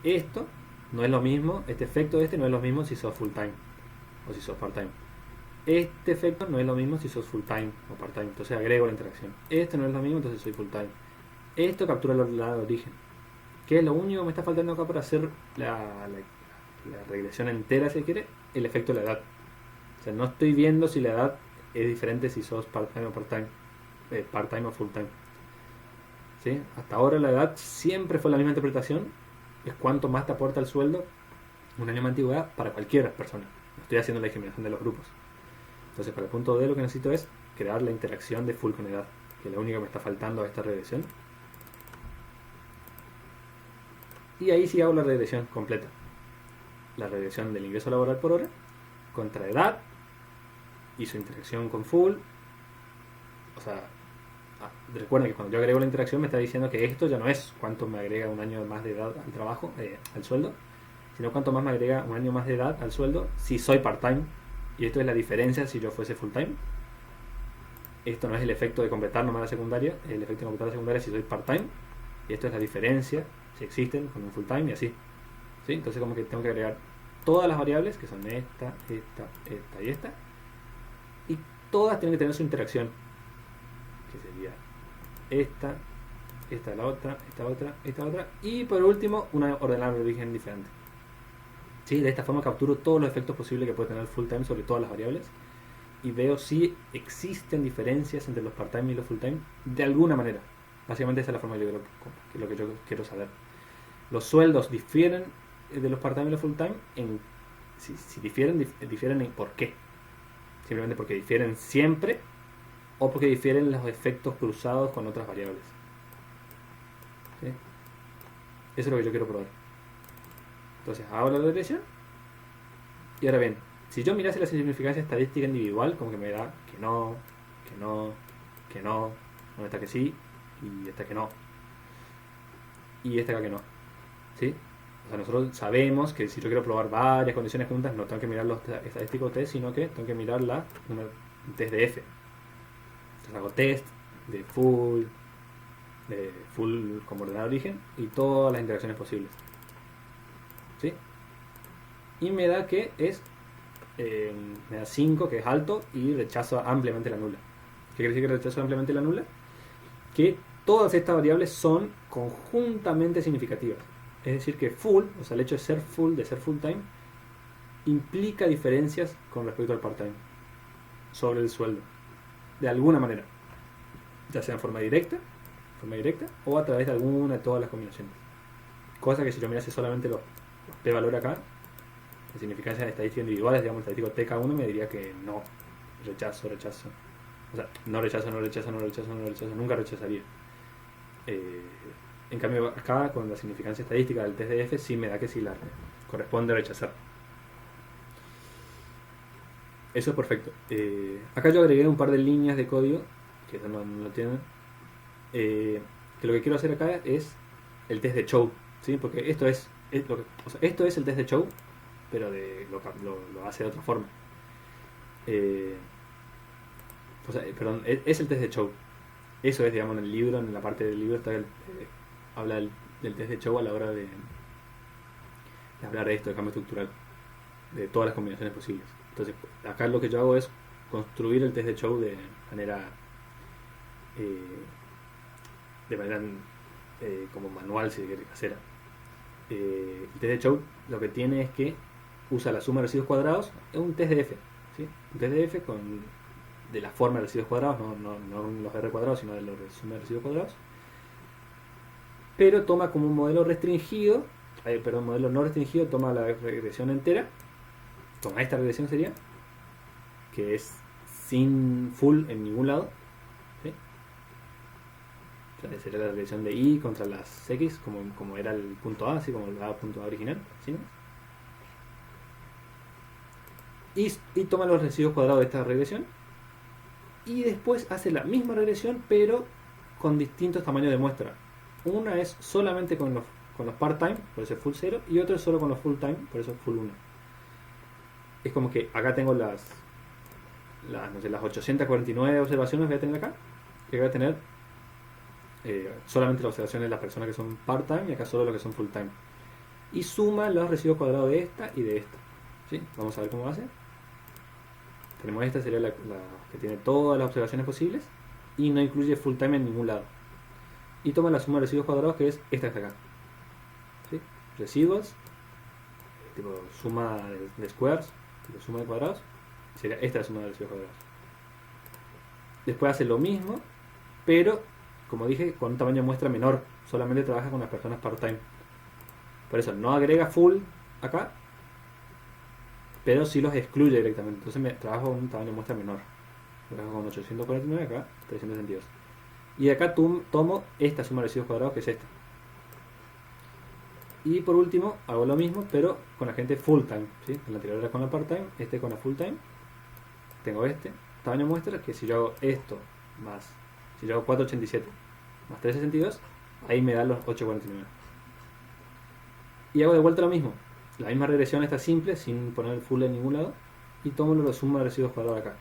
esto no es lo mismo, este efecto de este no es lo mismo si sos full time o si sos part time. Este efecto no es lo mismo si sos full time o part time, entonces agrego la interacción. Este no es lo mismo, entonces soy full time. Esto captura el ordenado de origen, que es lo único que me está faltando acá para hacer la regresión entera, si quiere, el efecto de la edad. O sea, no estoy viendo si la edad es diferente si sos part time o part-time o full time. ¿Sí? Hasta ahora la edad siempre fue la misma interpretación, es cuánto más te aporta el sueldo un año más antigüedad para cualquier persona. No estoy haciendo la discriminación de los grupos. Entonces, para el punto D lo que necesito es crear la interacción de full con edad, que es lo único que me está faltando a esta regresión. Y ahí sí hago la regresión completa. La regresión del ingreso laboral por hora contra edad y su interacción con full. O sea, recuerden que cuando yo agrego la interacción me está diciendo que esto ya no es cuánto me agrega un año más de edad al trabajo, al sueldo, sino cuánto más me agrega un año más de edad al sueldo si soy part-time. Y esto es la diferencia si yo fuese full-time. Esto no es el efecto de completar nomás la secundaria, es el efecto de completar la secundaria si soy part-time. Y esto es la diferencia si existen con un full-time y así. ¿Sí? Entonces como que tengo que agregar todas las variables, que son esta y esta. Y todas tienen que tener su interacción, que sería esta la otra, esta otra. Y por último, una ordenada de origen diferente. ¿Sí? De esta forma capturo todos los efectos posibles que puede tener el full time sobre todas las variables y veo si existen diferencias entre los part-time y los full-time de alguna manera. Básicamente esa es la forma que lo que yo quiero saber. Los sueldos difieren de los part-time y los full-time. Si difieren en por qué. Simplemente porque difieren siempre o porque difieren los efectos cruzados con otras variables. ¿Sí? Eso es lo que yo quiero probar. Entonces hago la regresión. Y ahora bien, si yo mirase la significancia estadística individual, como que me da que no, no está que sí, y esta que no. Y esta que no. ¿Sí? O sea, nosotros sabemos que si yo quiero probar varias condiciones juntas, no tengo que mirar los estadísticos test, sino que tengo que mirar un test de F. Entonces hago test de full como ordenado de origen y todas las interacciones posibles. ¿Sí? Y me da que me da 5, que es alto, y rechazo ampliamente la nula. ¿Qué quiere decir que rechazo ampliamente la nula? Que todas estas variables son conjuntamente significativas. Es decir, que full, o sea, el hecho de ser full time, implica diferencias con respecto al part-time sobre el sueldo, de alguna manera, ya sea en forma directa o a través de alguna de todas las combinaciones. Cosa que si yo mirase solamente los p-valor acá, la significancia de estadísticas individuales, digamos, el estadístico TK1 me diría que no, rechazo. O sea, no rechazo, nunca rechazaría. En cambio, acá con la significancia estadística del test de F sí me da que sí la corresponde rechazar. Eso es perfecto. Acá yo agregué un par de líneas de código, que eso no lo tienen, que lo que quiero hacer acá es el test de show, ¿sí? Porque o sea, esto es el test de show, pero lo hace de otra forma. O sea, perdón, es el test de show. Eso es, digamos, en el libro, en la parte del libro habla del test de show a la hora de hablar de esto, de cambio estructural, de todas las combinaciones posibles. Entonces, acá lo que yo hago es construir el test de show manera eh, de manera como manual, si se quiere, casera. El test de show lo que tiene es que usa la suma de residuos cuadrados, es un test de F, ¿sí? Un test de F de la forma de residuos cuadrados, no los R cuadrados, sino de los suma de residuos cuadrados, pero toma como un modelo restringido, modelo no restringido, toma la regresión entera, toma esta regresión sería, que es sin full en ningún lado, ¿sí? O sea, sería la regresión de y contra las x, como era el punto A, así como el punto A original, ¿sí? Y toma los residuos cuadrados de esta regresión y después hace la misma regresión pero con distintos tamaños de muestra. Una es solamente con los part-time, por eso es full 0, y otra es solo con los full-time, por eso es full 1. Es como que acá tengo las 849 observaciones que voy a tener acá, que voy a tener solamente las observaciones de las personas que son part-time y acá solo los que son full-time. Y suma los residuos cuadrados de esta y de esta. ¿Sí? Vamos a ver cómo hace. Tenemos esta, sería la que tiene todas las observaciones posibles y no incluye full-time en ningún lado. Y toma la suma de residuos cuadrados, que es esta que está acá. ¿Sí? Residuos, tipo suma de squares, tipo suma de cuadrados, sería esta la suma de residuos cuadrados. Después hace lo mismo, pero como dije, con un tamaño de muestra menor, solamente trabaja con las personas part-time. Por eso no agrega full acá, pero sí los excluye directamente. Entonces me trabajo con un tamaño de muestra menor. Trabajo con 849, acá 362. Y de acá tomo esta suma de residuos cuadrados, que es esta. Y por último hago lo mismo, pero con la gente full time, ¿sí? La anterior era con la part time, este con la full time. Tengo este tamaño de muestra, que si yo hago esto más, si yo hago 487 más 362, ahí me da los 849. Y hago de vuelta lo mismo, la misma regresión esta simple, sin poner full en ningún lado, y tomo la suma de residuos cuadrados acá.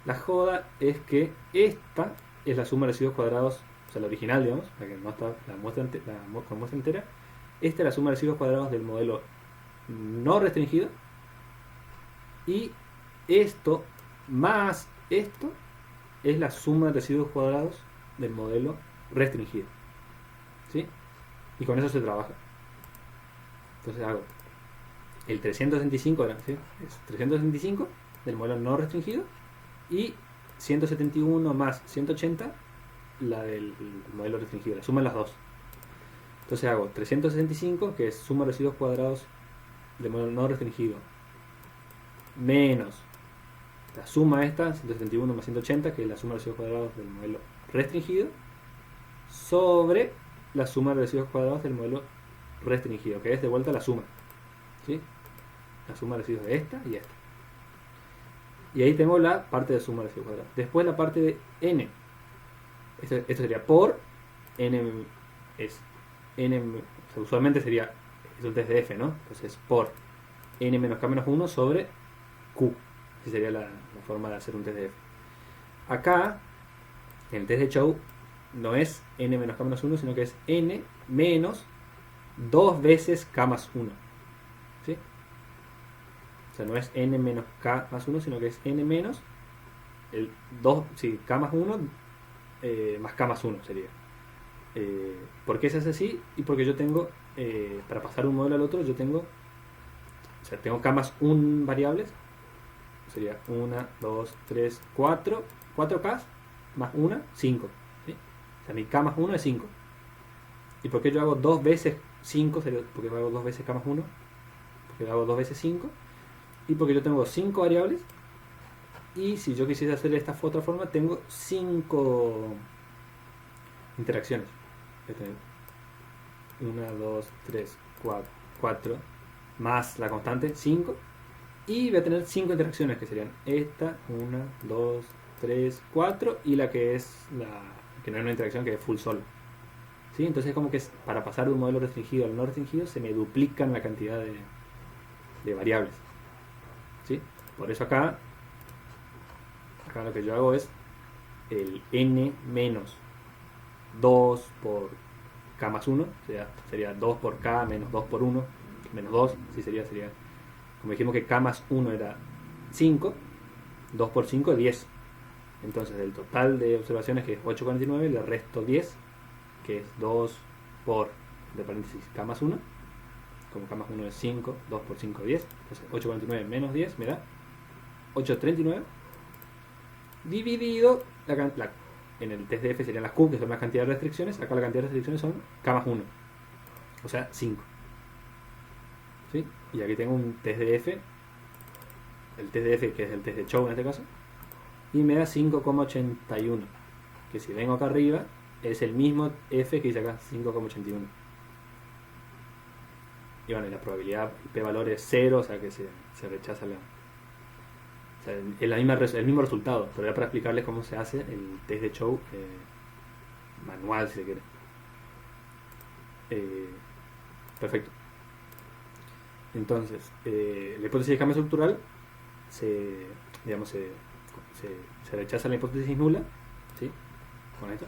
La joda es que esta es la suma de residuos cuadrados, o sea, la original, digamos, la que no está con muestra entera. Esta es la suma de residuos cuadrados del modelo no restringido. Y esto más esto es la suma de residuos cuadrados del modelo restringido. ¿Sí? Y con eso se trabaja. Entonces hago el 365, ¿sí? Es 365 del modelo no restringido y 171 más 180 la del modelo restringido, la suma de las dos. Entonces hago 365, que es suma de residuos cuadrados del modelo no restringido, menos la suma esta, 171 más 180, que es la suma de residuos cuadrados del modelo restringido, sobre la suma de residuos cuadrados del modelo restringido, que es de vuelta la suma, ¿sí? La suma de residuos de esta y esta. Y ahí tengo la parte de suma de residuos cuadrados. Después la parte de n. Esto sería por n es n, o sea, usualmente sería, es un test de f, ¿no? Entonces por n menos k menos 1 sobre q. Esa sería la forma de hacer un test de f. Acá, en el test de show, no es n menos k menos 1, sino que es n menos 2 veces k más 1. ¿Sí? O sea, no es n menos k más 1, sino que es n menos el 2, sí, k más 1 más k más 1 sería. ¿Por qué se hace así? Y porque yo tengo, para pasar un modelo al otro, yo tengo, o sea, tengo k más 1 variables. Sería 1, 2, 3, 4 k más 1, 5. ¿Sí? O sea, mi k más 1 es 5. ¿Y por qué yo hago 2 veces 5? Porque yo hago 2 veces k más 1. Porque yo hago 2 veces 5. Y porque yo tengo 5 variables. Y si yo quisiera hacer esta otra forma, tengo 5 interacciones. 1, 2, 3, 4 más la constante 5. Y voy a tener 5 interacciones, que serían esta, 1, 2, 3, 4, y la que es la que no es una interacción, que es full solo. ¿Sí? Entonces es como que para pasar de un modelo restringido al no restringido se me duplican la cantidad de variables. ¿Sí? Por eso acá lo que yo hago es el n menos 2 por k más 1, o sea, sería 2 por k menos 2 por 1 menos 2, sí, sería, como dijimos que k más 1 era 5, 2 por 5 es 10. Entonces del total de observaciones, que es 8,49, le resto 10, que es 2 por, de paréntesis, k más 1, como k más 1 es 5, 2 por 5 es 10, entonces 8,49 menos 10 me da 8,39, dividido en el test de F serían las Q, que son las cantidades de restricciones. Acá la cantidad de restricciones son k más 1, o sea 5. ¿Sí? Y aquí tengo un test de F, el test de F, que es el test de Chow en este caso, y me da 5,81, que si vengo acá arriba es el mismo F que dice acá, 5,81. Y bueno, y la probabilidad, el p-valor es 0, o sea que se rechaza o sea, es el mismo resultado, pero era para explicarles cómo se hace el test de Chow manual, si se quiere. Perfecto. Entonces, la hipótesis de cambio estructural se rechaza la hipótesis nula, ¿sí? Con esto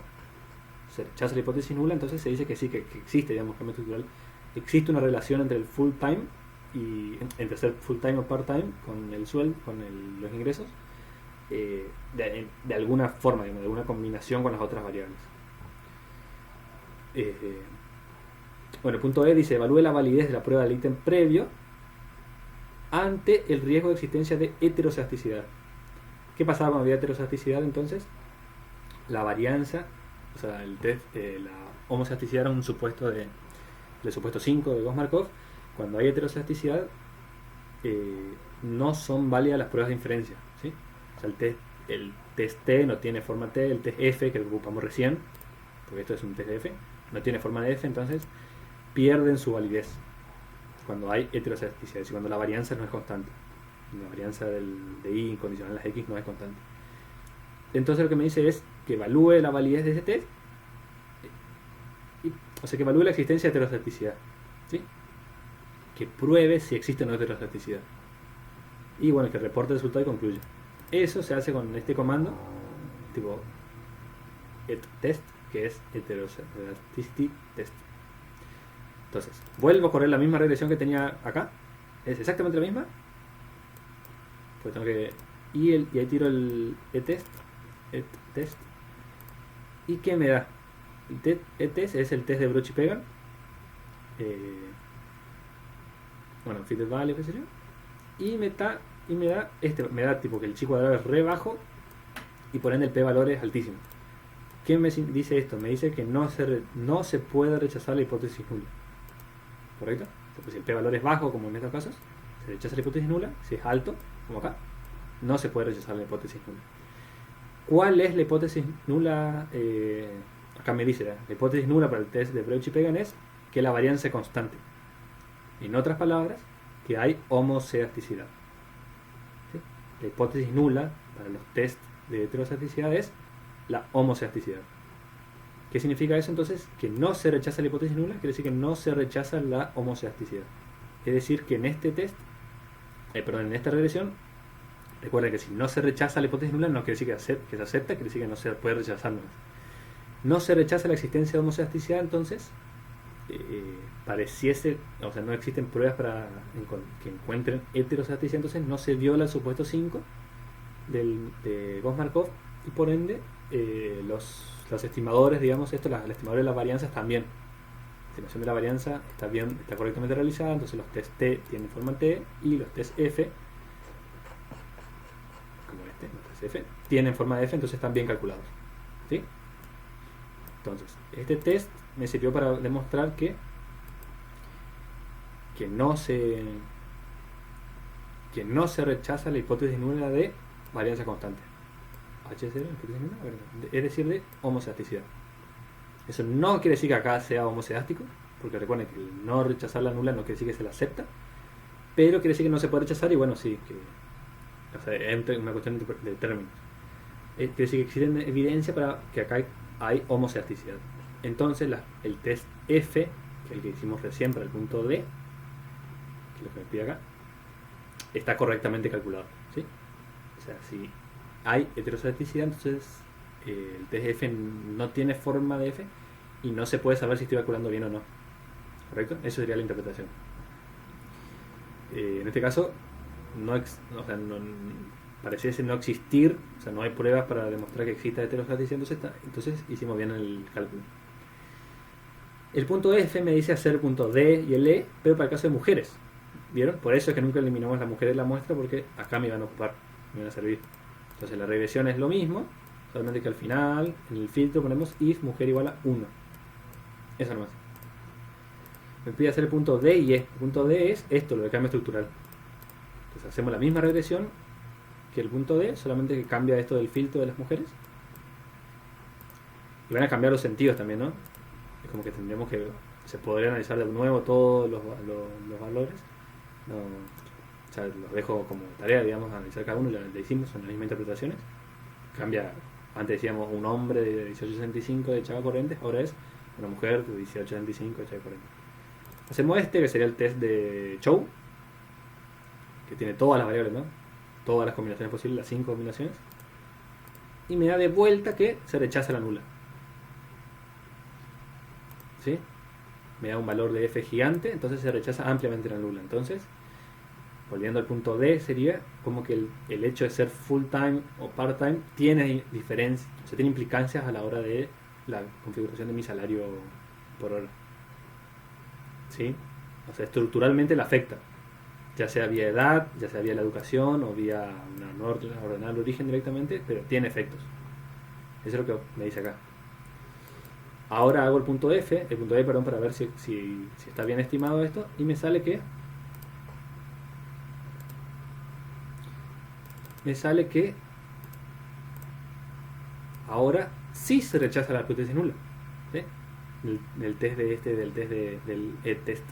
se rechaza la hipótesis nula, entonces se dice que sí, que existe, digamos, cambio estructural. Existe una relación entre el full time y entre ser full time o part time con el sueldo, con los ingresos, de alguna forma, digamos, de alguna combinación con las otras variables. Bueno, el punto E dice: evalúe la validez de la prueba del ítem previo ante el riesgo de existencia de heterocedasticidad. ¿Qué pasaba cuando había heterocedasticidad? Entonces, la varianza, o sea, el test, la homocedasticidad era un supuesto del supuesto 5 de Gauss-Markov. Cuando hay heterocedasticidad, no son válidas las pruebas de inferencia, ¿sí? O sea, el test T no tiene forma T, el test F, que lo ocupamos recién, porque esto es un test de F, no tiene forma de F, entonces pierden su validez cuando hay heterocedasticidad, y cuando la varianza no es constante. La varianza de I incondicional a las X no es constante. Entonces lo que me dice es que evalúe la validez de ese test, o sea, que evalúe la existencia de heterocedasticidad, ¿sí? Que pruebe si existe o no heterocedasticidad. Y bueno, que reporte el resultado y concluya. Eso se hace con este comando, tipo test, que es heterocedaticity test. Entonces, vuelvo a correr la misma regresión que tenía acá. Es exactamente la misma. Pues tengo que. Y ahí tiro el test. ¿Y qué me da? El test es el test de broche y pega. Bueno, fit value, qué sé yo. Y me da tipo que el chi cuadrado es re bajo y por ende el p-valor es altísimo. ¿Qué me dice esto? Me dice que no se puede rechazar la hipótesis nula. ¿Correcto? Pues si el p-valor es bajo, como en estos casos, se rechaza la hipótesis nula. Si es alto, como acá, no se puede rechazar la hipótesis nula. ¿Cuál es la hipótesis nula? Acá me dice, la hipótesis nula para el test de Breuch y Pegan es que la varianza es constante. En otras palabras, que hay homocedasticidad. ¿Sí? La hipótesis nula para los test de heterocedasticidad es la homocedasticidad. ¿Qué significa eso entonces? Que no se rechaza la hipótesis nula, quiere decir que no se rechaza la homocedasticidad. Es decir, que en este test, en esta regresión, recuerden que si no se rechaza la hipótesis nula, no quiere decir que se acepta, quiere decir que no se puede rechazar más. No se rechaza la existencia de homocedasticidad, entonces pareciese, o sea, no existen pruebas para que encuentren heterocedasticidad, entonces no se viola el supuesto 5 de Gauss-Markov y por ende los estimadores, digamos, los estimadores de las varianzas también. La estimación de la varianza está correctamente realizada, entonces los test T tienen forma T y los test F, como los test F, tienen forma de F, entonces están bien calculados. ¿Sí? Entonces, este test me sirvió para demostrar que no se rechaza la hipótesis nula de varianza constante. H0, es decir, de homocedasticidad. Eso no quiere decir que acá sea homocedástico, porque recuerden que el no rechazar la nula no quiere decir que se la acepta, pero quiere decir que no se puede rechazar y bueno, sí, que, o sea, es una cuestión de términos. Quiere decir que existe evidencia para que acá hay homoceasticidad. Entonces el test F, que es el que hicimos recién para el punto D, que es lo que me pide acá, está correctamente calculado, ¿sí? O sea, si hay heteroceasticidad, entonces el test F no tiene forma de F y no se puede saber si estoy calculando bien o no. ¿Correcto? Eso sería la interpretación. En este caso, o sea, pareciese no existir, o sea, no hay pruebas para demostrar que exista heteroceasticidad, entonces hicimos bien el cálculo. El punto F me dice hacer el punto D y el E, pero para el caso de mujeres. ¿Vieron? Por eso es que nunca eliminamos las mujeres de la muestra, porque acá me iban a ocupar, me iban a servir. Entonces la regresión es lo mismo, solamente que al final, en el filtro ponemos if mujer igual a 1. Eso nomás. Me pide hacer el punto D y E. El punto D es esto, lo de cambio estructural. Entonces hacemos la misma regresión que el punto D, solamente que cambia esto del filtro de las mujeres. Y van a cambiar los sentidos también, ¿no? Es como que tendríamos que... Se podría analizar de nuevo todos los valores. No, o sea, los dejo como tarea, digamos, analizar cada uno, le hicimos, son las mismas interpretaciones. Cambia, antes decíamos un hombre de 1865 de Chaga Corrientes, ahora es una mujer de 1865 de Chaga Corrientes. Hacemos este, que sería el test de Chow, que tiene todas las variables, ¿no? Todas las combinaciones posibles, las 5 combinaciones. Y me da de vuelta que se rechaza la nula. ¿Sí? Me da un valor de f gigante, entonces se rechaza ampliamente la nula. Entonces, volviendo al punto D, sería como que el hecho de ser full time o part time tiene diferencias, o sea, tiene implicancias a la hora de la configuración de mi salario por hora. ¿Sí? O sea, estructuralmente la afecta, ya sea vía edad, ya sea vía la educación o vía una no ordenada de origen directamente, pero tiene efectos. Eso es lo que me dice acá. Ahora hago el punto F, el punto E, perdón, para ver si está bien estimado esto, y me sale que ahora sí se rechaza la hipótesis nula, ¿sí? Del test del E-test.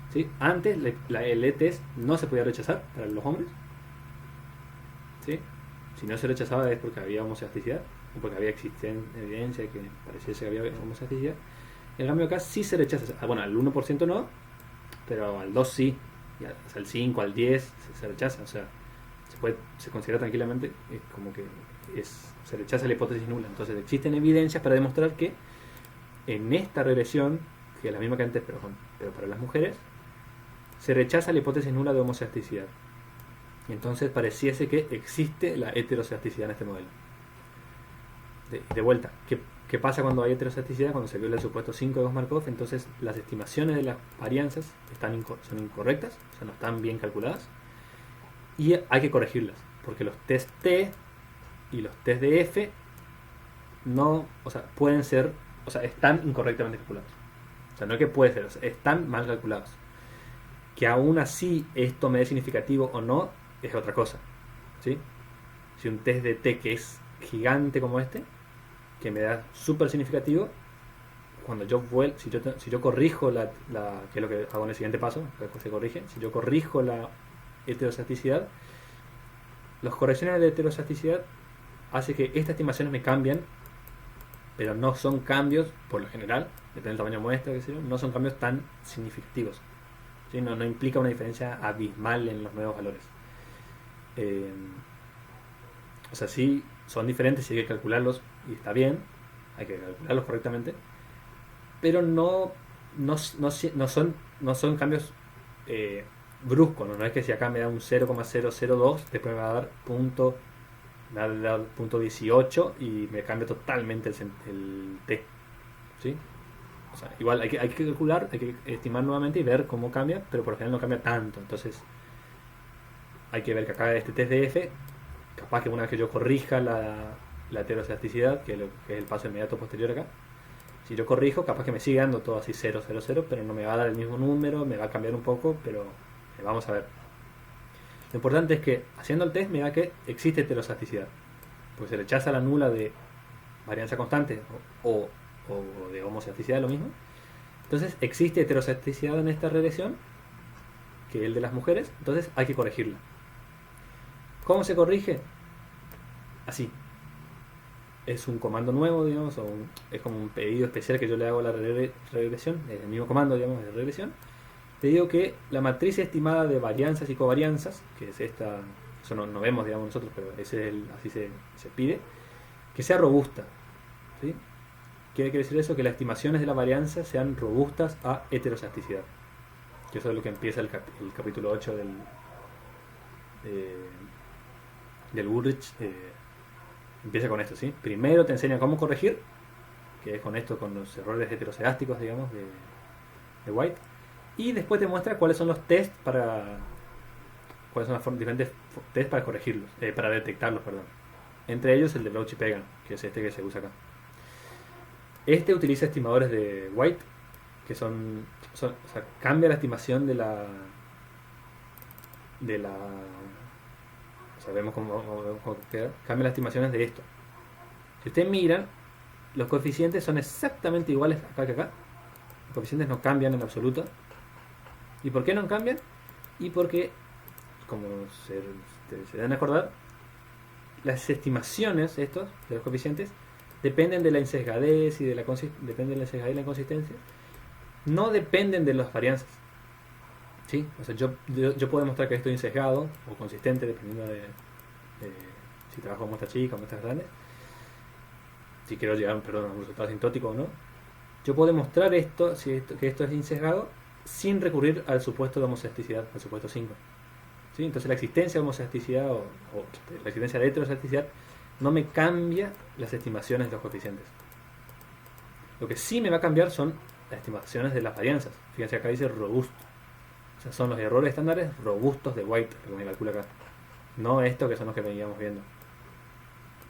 ¿Sí? Antes el E-test no se podía rechazar para los hombres, ¿sí? Si no se rechazaba es porque había homoceasticidad o porque había evidencia de que pareciese que había homoceasticidad. En cambio acá sí se rechaza, bueno, al 1% no, pero al 2 sí, y al 5, al 10 se rechaza, o sea, se considera tranquilamente como que se rechaza la hipótesis nula. Entonces existen evidencias para demostrar que en esta regresión, que es la misma que antes, pero para las mujeres, se rechaza la hipótesis nula de homoceasticidad. Y entonces pareciese que existe la heteroceasticidad en este modelo. De vuelta, ¿qué pasa cuando hay heteroceasticidad? Cuando se viola el supuesto 5 de Markov, entonces las estimaciones de las varianzas son incorrectas, o sea, no están bien calculadas, y hay que corregirlas, porque los test T y los test de F no, o sea, pueden ser, o sea, están incorrectamente calculados. O sea, no es que puede ser, o sea, están mal calculados. Que aún así esto me dé significativo o no, es otra cosa, ¿sí? Si un test de T que es gigante como este, que me da súper significativo, cuando si yo corrijo que es lo que hago en el siguiente paso, que se corrige, si yo corrijo la heteroceasticidad, las correcciones de heteroceasticidad hace que estas estimaciones me cambien, pero no son cambios, por lo general, depende del tamaño de muestra, no son cambios tan significativos, ¿sí? No implica una diferencia abismal en los nuevos valores. O sea, sí son diferentes, sí hay que calcularlos y está bien, hay que calcularlos correctamente, pero no son cambios bruscos, ¿no? No es que si acá me da un 0,002, después me va a dar punto 18 y me cambia totalmente el T, ¿sí? O sea, igual hay que calcular, hay que estimar nuevamente y ver cómo cambia, pero por lo general no cambia tanto. Entonces hay que ver que acá este test de F, capaz que una vez que yo corrija la heteroceasticidad, que es el paso inmediato posterior acá, si yo corrijo, capaz que me sigue dando todo así 0, 0, 0, pero no me va a dar el mismo número, me va a cambiar un poco, pero vamos a ver. Lo importante es que haciendo el test me da que existe heteroceasticidad, pues se rechaza la nula de varianza constante o de homoceasticidad, lo mismo. Entonces existe heteroceasticidad en esta regresión, que el de las mujeres, entonces hay que corregirla. ¿Cómo se corrige? Así. Es un comando nuevo, digamos, es como un pedido especial que yo le hago a la regresión, es el mismo comando, digamos, de regresión. Te digo que la matriz estimada de varianzas y covarianzas, que es esta, eso no vemos, digamos, nosotros, pero ese es así se pide, que sea robusta. ¿Sí? ¿Qué quiere decir eso? Que las estimaciones de la varianza sean robustas a heterozasticidad. Que eso es lo que empieza el capítulo 8 del Woolrich. Empieza con esto, ¿sí? Primero te enseña cómo corregir, que es con esto, con los errores heteroscedásticos, digamos, de White. Y después te muestra cuáles son los tests cuáles son las diferentes tests para corregirlos, para detectarlos, perdón. Entre ellos el de Bloch y Pagan, que es este que se usa acá. Este utiliza estimadores de White, que o sea, cambia la estimación de la sabemos cómo queda, cambia las estimaciones de esto. Si ustedes miran, los coeficientes son exactamente iguales acá que acá. Los coeficientes no cambian en absoluto. ¿Y por qué no cambian? Y porque, como se deben acordar, las estimaciones estos de los coeficientes dependen de la insesgadez y de la inconsistencia. No dependen de las varianzas. ¿Sí? O sea, yo puedo demostrar que estoy insesgado o consistente dependiendo de si trabajo con muestras chicas o muestras grandes. Si quiero llegar a un resultado asintótico o no. Yo puedo demostrar que esto es insesgado sin recurrir al supuesto de homocesticidad, al supuesto 5. ¿Sí? Entonces la existencia de homocesticidad o la existencia de heterocesticidad no me cambia las estimaciones de los coeficientes. Lo que sí me va a cambiar son las estimaciones de las varianzas. Fíjense, acá dice robusto. O sea, son los errores estándares robustos de White, lo que me calcula acá. No esto que son los que veníamos viendo.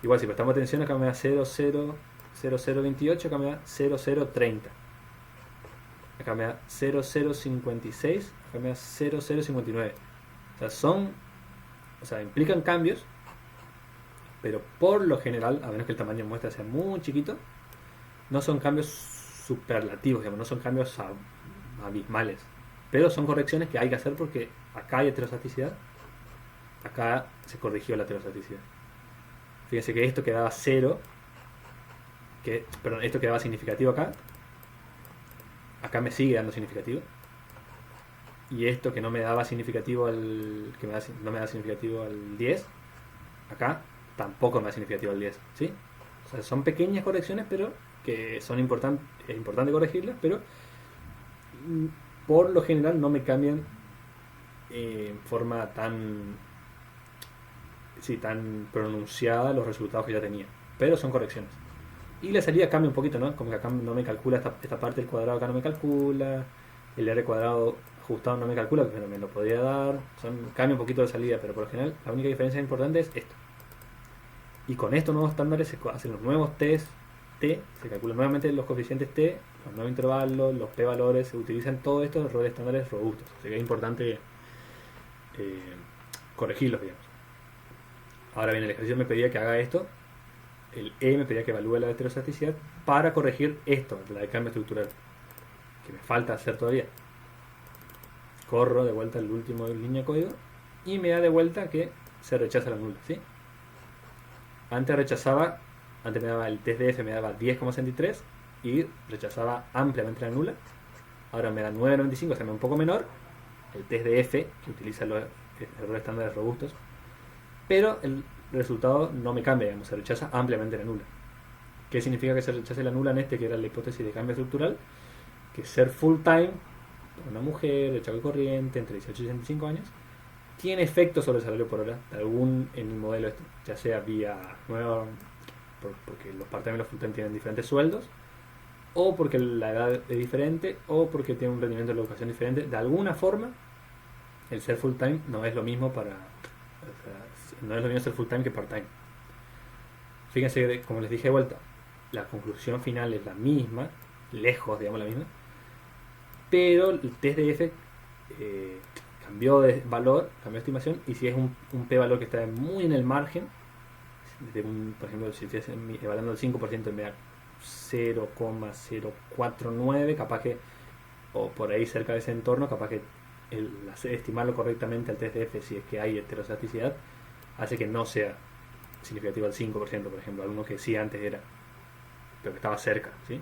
Igual, si prestamos atención, acá me da 0028, acá me da 0030. Acá me da 0056, acá me da 0059. O sea, implican cambios, pero por lo general, a menos que el tamaño de muestra sea muy chiquito, no son cambios superlativos, digamos, no son cambios abismales. Pero son correcciones que hay que hacer porque acá hay heterozasticidad, acá se corrigió la heterozasticidad. Fíjense que esto quedaba 0, esto quedaba significativo acá me sigue dando significativo. Y esto que no me daba significativo no me da significativo al 10, acá tampoco me da significativo al 10, ¿sí? O sea, son pequeñas correcciones, pero que son es importante corregirlas, pero por lo general no me cambian en forma tan pronunciada los resultados que ya tenía, pero son correcciones. Y la salida cambia un poquito, ¿no? Como que acá no me calcula esta parte del cuadrado, acá no me calcula, el R cuadrado ajustado no me calcula, pero me lo podría dar. Cambia un poquito de salida, pero por lo general la única diferencia importante es esto. Y con estos nuevos estándares se hacen los nuevos test T, se calculan nuevamente los coeficientes T, los nuevos intervalos, los p-valores, se utilizan todos estos errores estándares robustos. Así que es importante corregirlos, digamos. Ahora bien, el ejercicio me pedía que haga esto, el E me pedía que evalúe la heterozasticidad para corregir esto, la de cambio estructural, que me falta hacer todavía. Corro de vuelta al último línea de código y me da de vuelta que se rechaza la nula, ¿sí? Antes me daba el test de F, me daba 10,63 y rechazaba ampliamente la nula. Ahora me da 9,95, o sea, un poco menor. El test de F, que utiliza los errores estándares robustos, pero el resultado no me cambia, digamos, se rechaza ampliamente la nula. ¿Qué significa que se rechace la nula en este, que era la hipótesis de cambio estructural? Que ser full time, una mujer de chaco y corriente, entre 18 y 65 años, tiene efecto sobre el salario por hora, en el modelo este, ya sea vía nueva, porque los part-time y los full-time tienen diferentes sueldos, o porque la edad es diferente, o porque tiene un rendimiento de la educación diferente. De alguna forma, el ser full-time no es lo mismo no es lo mismo ser full-time que part-time. Fíjense, como les dije de vuelta, la conclusión final es la misma, lejos, digamos, la misma, pero el test de F cambió de valor, cambió de estimación, y si es un p-valor que está muy en el margen, por ejemplo, si estoy evaluando el 5% en vez de 0,049, capaz que, o por ahí cerca de ese entorno, capaz que estimarlo correctamente al test de F si es que hay heteroscedaticidad, hace que no sea significativo al 5%, por ejemplo, alguno que sí antes era, pero que estaba cerca, ¿sí?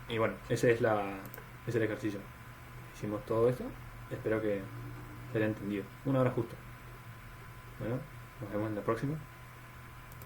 Y bueno, ese es el ejercicio. Hicimos todo esto, espero que se haya entendido. Una hora justo. Bueno, nos vemos en la próxima.